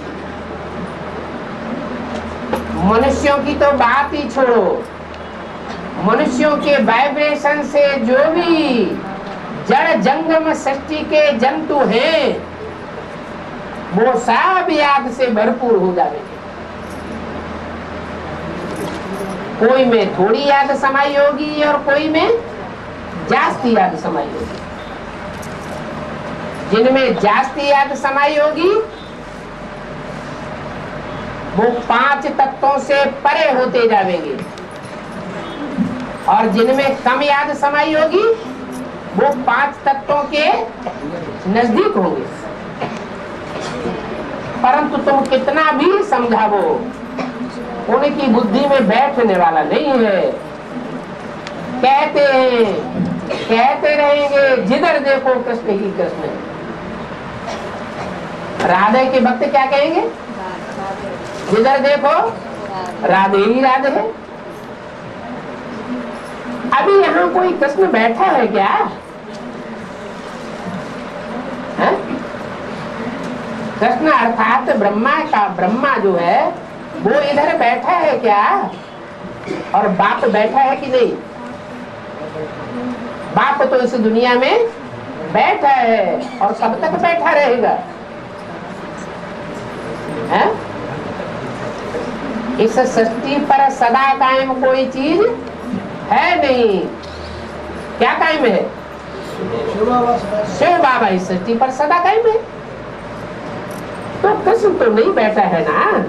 मनुष्यों की तो बात ही छोड़ो, मनुष्यों के वाइब्रेशन से जो भी जड़ जंगम सृष्टि के जंतु हैं, वो सब याद से भरपूर हो जाएंगे। कोई में थोड़ी याद समाई होगी और कोई में जास्ती याद समाई होगी। जिनमें जास्ती याद समाई होगी वो 5 तत्वों से परे होते जाएंगे, और जिनमें कम याद समाई होगी वो 5 तत्वों के नजदीक होंगे। परंतु तुम कितना भी समझावो, उनकी बुद्धि में बैठने वाला नहीं है। कहते रहेंगे जिधर देखो कृष्ण ही कृष्ण। राधे के भक्त क्या कहेंगे? जिधर देखो राधे ही राधे है। अभी यहाँ कोई कृष्ण बैठा है क्या? है? कृष्ण अर्थात ब्रह्मा जो है वो इधर बैठा है क्या? और बाप बैठा है कि नहीं? बाप तो इस दुनिया में बैठा है और कब तक बैठा रहेगा? है? इस सृष्टि पर सदा कायम कोई चीज है नहीं। क्या कायम है? शिव बाबा इस सृष्टि पर सदा कायम है। तो कृष्ण तो नहीं बैठा है ना,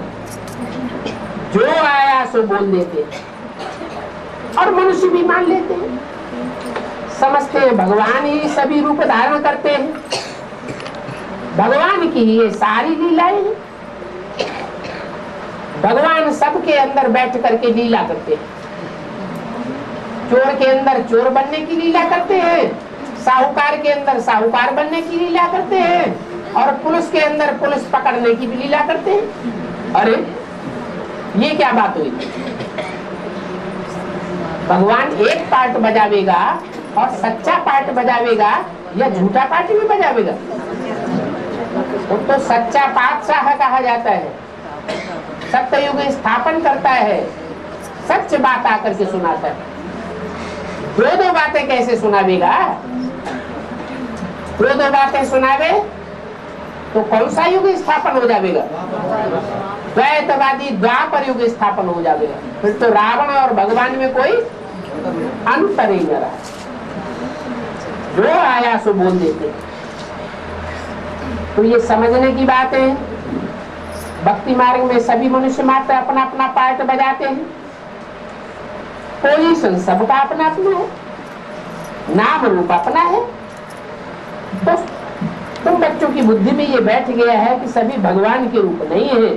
जो आया सो बोल देते और मनुष्य भी मान लेते हैं, समझते हैं भगवान ही सभी रूप धारण करते हैं, भगवान की ये सारी लीलाएं हैं। भगवान सबके अंदर बैठ करके लीला करते हैं। चोर के अंदर चोर बनने की लीला करते हैं, साहूकार के अंदर साहूकार बनने की लीला करते हैं, और पुलिस के अंदर पुलिस पकड़ने की भी लीला करते हैं। अरे ये क्या बात हुई? भगवान एक पार्ट बजावेगा और सच्चा पार्ट बजावेगा या झूठा पार्ट भी बजावेगा? तो सच्चा बादशाह कहा जाता है, सत्ययुग स्थापन करता है, सच बात आकर के सुनाता है। दो बातें कैसे सुनावेगा? दो बातें सुनावे तो कौन सा युग स्थापन हो जाएगा? द्वैतवादी द्वापर युग स्थापन हो जाएगा। फिर तो रावण और भगवान में कोई अंतर ही न रहा। जो आया सो बोल देते। तो ये समझने की बात है। भक्ति मार्ग में सभी मनुष्य मात्र अपना अपना पार्ट बजाते हैं। पोजीशन सबका अपना अपना है, नाम रूप अपना है। तो तुम बच्चों की बुद्धि में ये बैठ गया है कि सभी भगवान के रूप नहीं है।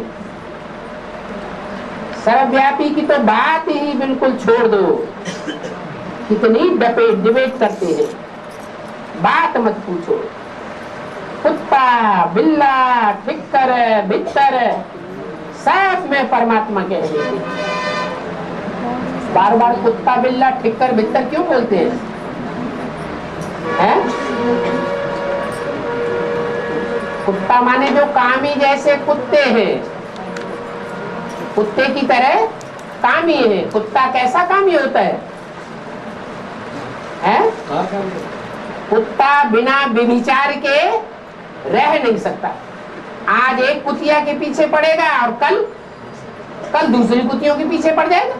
सर्वव्यापी की तो बात ही बिल्कुल छोड़ दो। कितनी डिबेट करते हैं, बात मत पूछो। कुत्ता बिल्ला ठिक्कर भित्तर सब में परमात्मा कह देते। बार बार कुत्ता बिल्ला ठिक्कर भित्तर क्यों बोलते हैं? कुत्ता माने जो कामी जैसे कुत्ते हैं, कुत्ते की तरह कामी है। कुत्ता कैसा कामी होता है? कुत्ता बिना व्यभिचार के रह नहीं सकता। आज एक कुतिया के पीछे पड़ेगा और कल दूसरी कुतियों के पीछे पड़ जाएगा।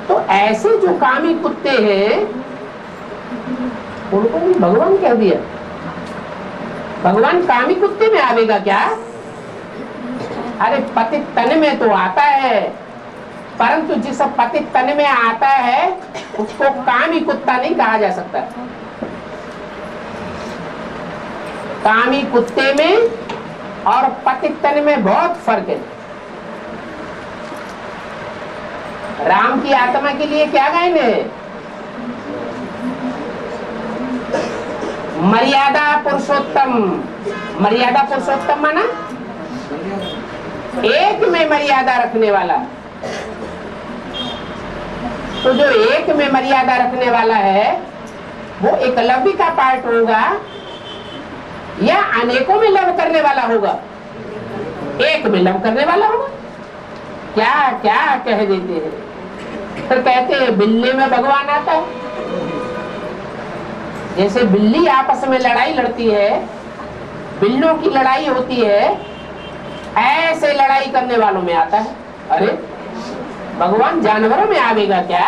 तो ऐसे जो कामी कुत्ते हैं उनको भी भगवान कह दिया। भगवान कामी कुत्ते में आवेगा क्या? अरे पतित तन में तो आता है, परंतु जिस पतित तन में आता है उसको कामी कुत्ता नहीं कहा जा सकता। कामी कुत्ते में और पतित तन में बहुत फर्क है। राम की आत्मा के लिए क्या गायन है? मर्यादा पुरुषोत्तम। मर्यादा पुरुषोत्तम माना एक में मर्यादा रखने वाला। तो जो एक में मर्यादा रखने वाला है वो एकलव्य का पार्ट होगा या अनेकों में लव करने वाला होगा? एक में लव करने वाला होगा। क्या क्या कह देते हैं। फिर कहते हैं बिल्ली में भगवान आता है। जैसे बिल्ली आपस में लड़ाई लड़ती है, बिल्लियों की लड़ाई होती है, ऐसे लड़ाई करने वालों में आता है। अरे भगवान जानवरों में आवेगा क्या?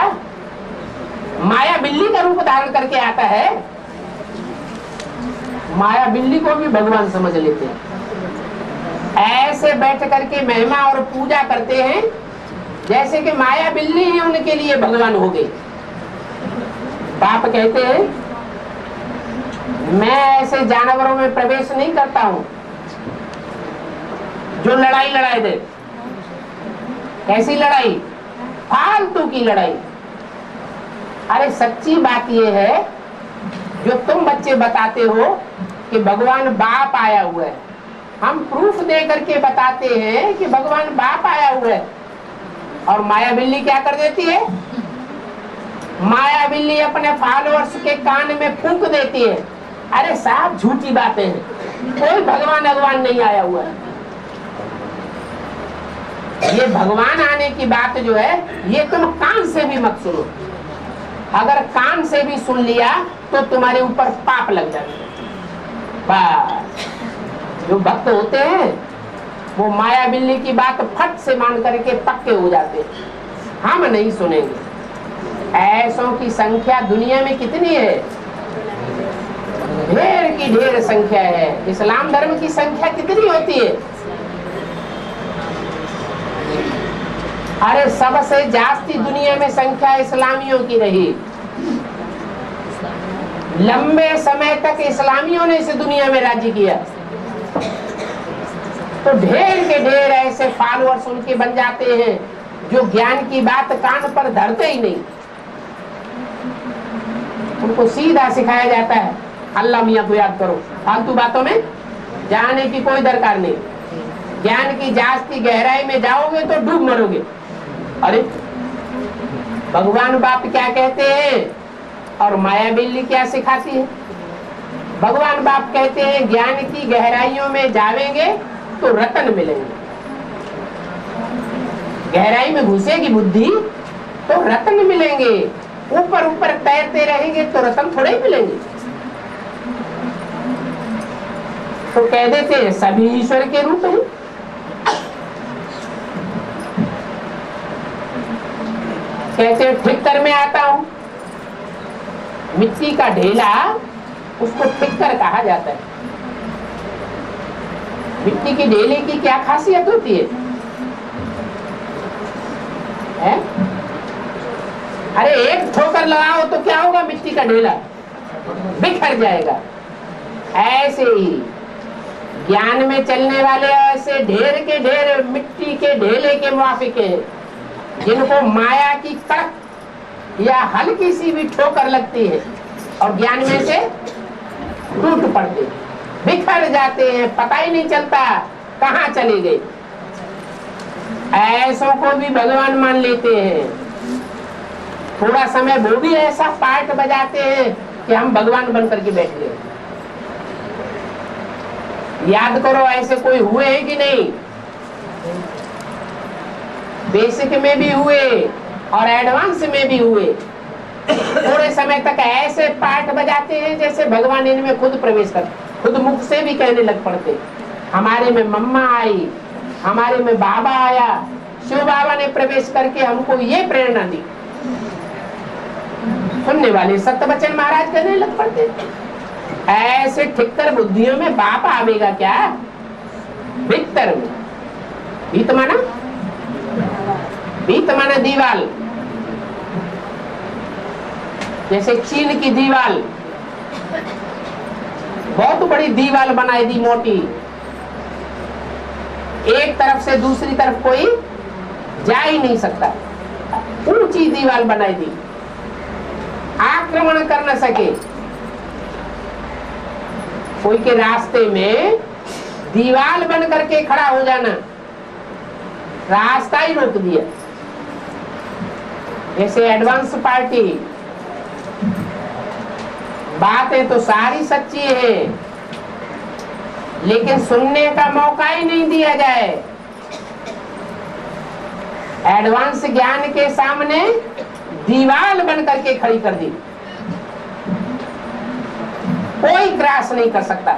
माया बिल्ली का रूप धारण करके आता है। माया बिल्ली को भी भगवान समझ लेते हैं। ऐसे बैठ करके महिमा और पूजा करते हैं जैसे कि माया बिल्ली ही उनके लिए भगवान हो गई। बाप कहते हैं मैं ऐसे जानवरों में प्रवेश नहीं करता हूं जो लड़ाई लड़ाई दे। कैसी लड़ाई? फालतू की लड़ाई। अरे सच्ची बात यह है जो तुम बच्चे बताते हो कि भगवान बाप आया हुआ है। हम प्रूफ दे करके बताते हैं कि भगवान बाप आया हुआ है। और माया बिल्ली क्या कर देती है? माया बिल्ली अपने फॉलोअर्स के कान में फूंक देती है। अरे साहब झूठी बातें हैं, कोई भगवान नहीं आया हुआ है। ये भगवान आने की बात जो है ये तुम कान से भी मत सुनो। अगर कान से भी सुन लिया तो तुम्हारे ऊपर पाप लग जाएगा। बस जो भक्त होते हैं वो माया बिल्ली की बात फट से मान करके पक्के हो जाते हैं। हम नहीं सुनेंगे। ऐसों की संख्या दुनिया में कितनी है? ढेर की ढेर संख्या है। इस्लाम धर्म की संख्या कितनी होती है? अरे सबसे जास्ती दुनिया में संख्या इस्लामियों की रही। लंबे समय तक इस्लामियों ने इस दुनिया में राज्य किया। तो ढेर के ढेर ऐसे फॉलोअर्स उनके बन जाते हैं जो ज्ञान की बात कान पर धरते ही नहीं। उनको सीधा सिखाया जाता है अल्लाह मियां को याद करो, फालतू बातों में जाने की कोई दरकार नहीं। ज्ञान की जास्ती गहराई में जाओगे तो डूब मरोगे। अरे भगवान बाप क्या कहते हैं और माया बिल्ली क्या सिखाती है? भगवान बाप कहते हैं ज्ञान की गहराइयों में जावेंगे तो रतन मिलेंगे। गहराई में घुसेगी बुद्धि तो रतन मिलेंगे। ऊपर ऊपर तैरते रहेंगे तो रतन थोड़े ही मिलेंगे। तो कह देते हैं सभी ईश्वर के रूप हैं। कहते हैं ठिक्कर में आता हूं। मिट्टी का ढेला उसको ठिक्कर कहा जाता है। मिट्टी के ढेले की क्या खासियत होती है? अरे एक ठोकर लगाओ तो क्या होगा? मिट्टी का ढेला बिखर जाएगा। ऐसे ही ज्ञान में चलने वाले ऐसे ढेर के ढेर मिट्टी के ढेले के मुआफिक है जिनको माया की कड़क या हल्की सी भी ठोकर लगती है और ज्ञान में से टूट पड़ते, बिखर जाते हैं, पता ही नहीं चलता कहाँ चले गए। ऐसों को भी भगवान मान लेते हैं। थोड़ा समय वो भी ऐसा पार्ट बजाते हैं कि हम भगवान बनकर के बैठ गए। याद करो ऐसे कोई हुए हैं कि नहीं? बेसिक में भी हुए और एडवांस में भी हुए। थोड़े समय तक ऐसे पाठ बजाते हैं जैसे भगवान इनमें खुद प्रवेश कर, खुद मुख से भी कहने लग पड़ते हमारे में मम्मा आई, हमारे में बाबा आया। शिव बाबा ने प्रवेश करके हमको ये प्रेरणा दी। सुनने वाले सत्य वचन महाराज कहने लग पड़ते। ऐसे ठिक्कर बुद्धियों में बाप आवेगा क्या? भीतर में भीत माना दीवाल। जैसे चीन की दीवाल, बहुत बड़ी दीवाल बनाई दी मोटी, एक तरफ से दूसरी तरफ कोई जा ही नहीं सकता। ऊंची दीवार बनाई दी, आक्रमण कर न सके। कोई के रास्ते में दीवार बन करके खड़ा हो जाना, रास्ता ही रोक दिया। जैसे एडवांस पार्टी, बातें तो सारी सच्ची है, लेकिन सुनने का मौका ही नहीं दिया जाए। एडवांस ज्ञान के सामने दीवार बन करके खड़ी कर दी, कोई क्रॉस नहीं कर सकता।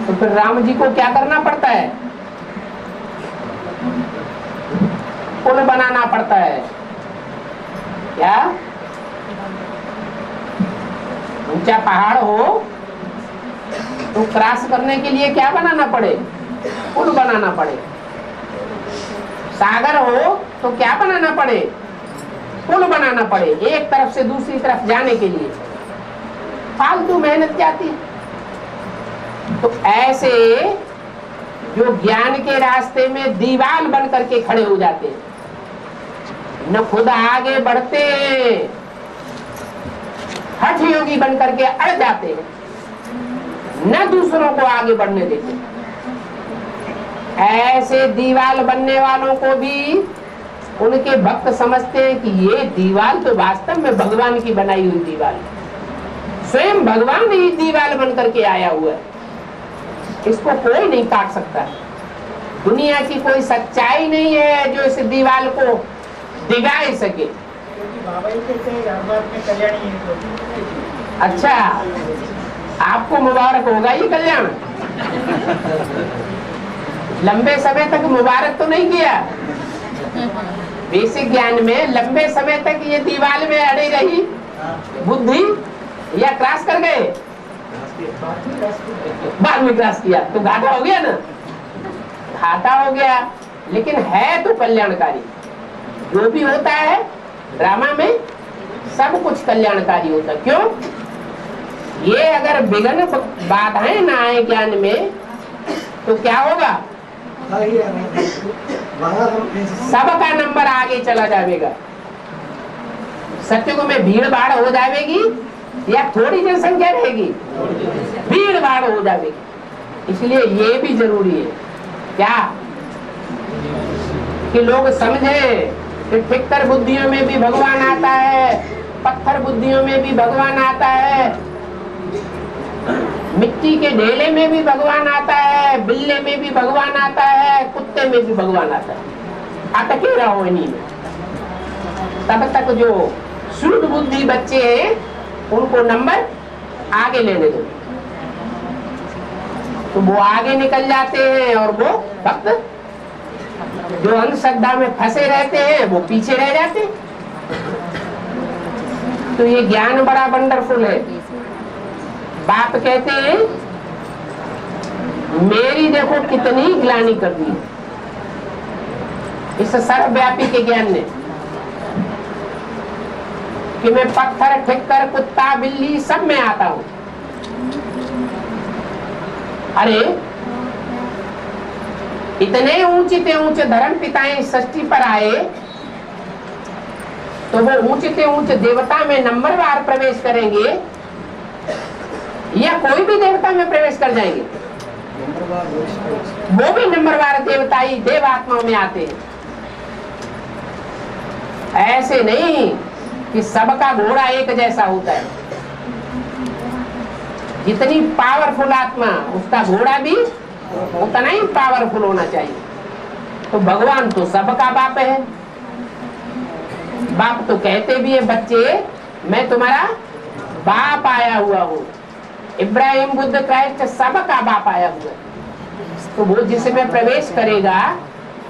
तो फिर राम जी को क्या करना पड़ता है? पुल बनाना पड़ता है। क्या ऊंचा पहाड़ हो तो क्रॉस करने के लिए क्या बनाना पड़े? पुल बनाना पड़े। सागर हो तो क्या बनाना पड़े? पुल बनाना पड़े, एक तरफ से दूसरी तरफ जाने के लिए। फालतू मेहनत जाती। तो ऐसे जो ज्ञान के रास्ते में दीवार बन करके खड़े हो जाते हैं, न खुद आगे बढ़ते हैं, हठ योगी बन करके अड़ जाते हैं, न दूसरों को आगे बढ़ने देते। ऐसे दीवार बनने वालों को भी उनके भक्त समझते हैं कि ये दीवार तो वास्तव में भगवान की बनाई हुई दीवार है, स्वयं भगवान ही दीवार बन करके आया हुआ है, इसको कोई नहीं काट सकता। दुनिया की कोई सच्चाई नहीं है जो इस दीवार को दिगाई सके। अच्छा, आपको मुबारक होगा ये कल्याण। लंबे समय तक मुबारक तो नहीं किया। बेसिक ज्ञान में लंबे समय तक ये दीवार में अड़ी रही बुद्धि, या क्रॉस कर गए? बाद में क्रॉस किया तो घाटा हो गया ना, घाटा हो गया। लेकिन है तो कल्याणकारी। जो भी होता है ड्रामा में सब कुछ कल्याणकारी होता है। क्यों? ये अगर विघ्न बाधाएं ना आए ज्ञान में तो क्या होगा? सबका नंबर आगे चला जाएगा। सत्युग में भीड़ भाड़ हो जाएगी या थोड़ी जनसंख्या रहेगी? भीड़ भाड़ हो जाएगी। इसलिए ये भी जरूरी है क्या कि लोग समझे कि ठिक्कर बुद्धियों में भी भगवान आता है, पत्थर बुद्धियों में भी भगवान आता है, मिट्टी के ढेले में भी भगवान आता है, बिल्ले में भी भगवान आता है, कुत्ते में भी भगवान आता है। अटके रहो इन्हीं में। तब तक जो शुद्ध बुद्धि बच्चे हैं उनको नंबर आगे लेने दो, तो वो आगे निकल जाते हैं, और वो भक्त जो अंधश्रद्धा में फंसे रहते हैं वो पीछे रह जाते। तो ये ज्ञान बड़ा वंडरफुल है। बाप कहते हैं मेरी देखो कितनी ग्लानि कर दी इस सर्वव्यापी के ज्ञान ने, कि मैं पत्थर ठिक्कर कुत्ता बिल्ली सब में आता हूं। अरे इतने ऊंचे धर्म पिताएं सृष्टि पर आए तो वो ऊंचे देवता में नंबरवार प्रवेश करेंगे या कोई भी देवता में प्रवेश कर जाएंगे? वो भी नंबरवार देवता ही देव आत्माओं में आते हैं। ऐसे नहीं कि सबका घोड़ा एक जैसा होता है। जितनी पावरफुल आत्मा उसका घोड़ा भी उतना ही पावरफुल होना चाहिए। तो भगवान तो सबका बाप है। बाप तो कहते भी है बच्चे मैं तुम्हारा बाप आया हुआ हूँ। इब्राहिम बुद्ध क्राइस्ट सबका बाप आया हुआ है। तो वो जिसमें प्रवेश करेगा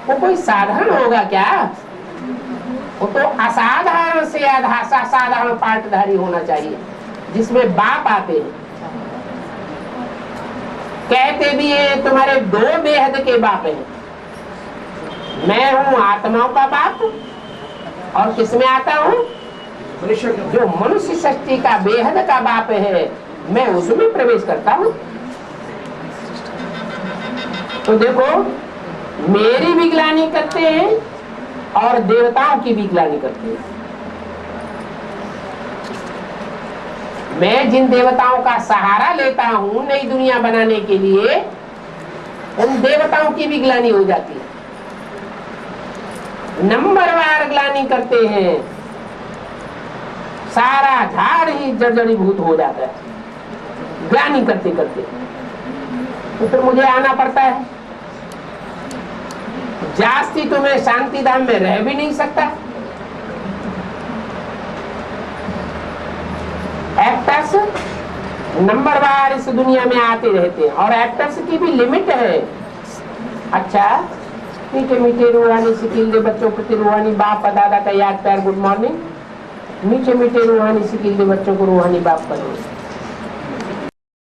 वो कोई साधारण होगा क्या? वो तो असाधारण से असाधारण पाठधारी होना चाहिए जिसमें बाप आते हैं। कहते भी है तुम्हारे दो बेहद के बाप हैं। मैं हूँ आत्माओं का बाप और किसमें आता हूँ? जो मनुष्य सृष्टि का बेहद का बाप है, मैं उसमें प्रवेश करता हूँ। तो देखो, मेरी भी ग्लानि करते हैं और देवताओं की भी ग्लानि करते हैं। मैं जिन देवताओं का सहारा लेता हूं नई दुनिया बनाने के लिए, उन देवताओं की भी ग्लानि हो जाती है, नंबरवार ग्लानि करते हैं, सारा झाड़ ही जर्जरीभूत हो जाता है ग्लानि करते करते। तो फिर मुझे आना पड़ता है। जास्ती तो मैं शांति धाम में रह भी नहीं सकता। एक्टर्स नंबरवार इस दुनिया में आते रहते हैं और एक्टर्स की भी लिमिट है। अच्छा, मीठे मीठे रूहानी सिकिल दे बच्चों प्रति रूहानी बाप दादा का याद प्यार गुड मॉर्निंग। मीठे मीठे रूहानी सिकिल दे बच्चों को रूहानी बाप का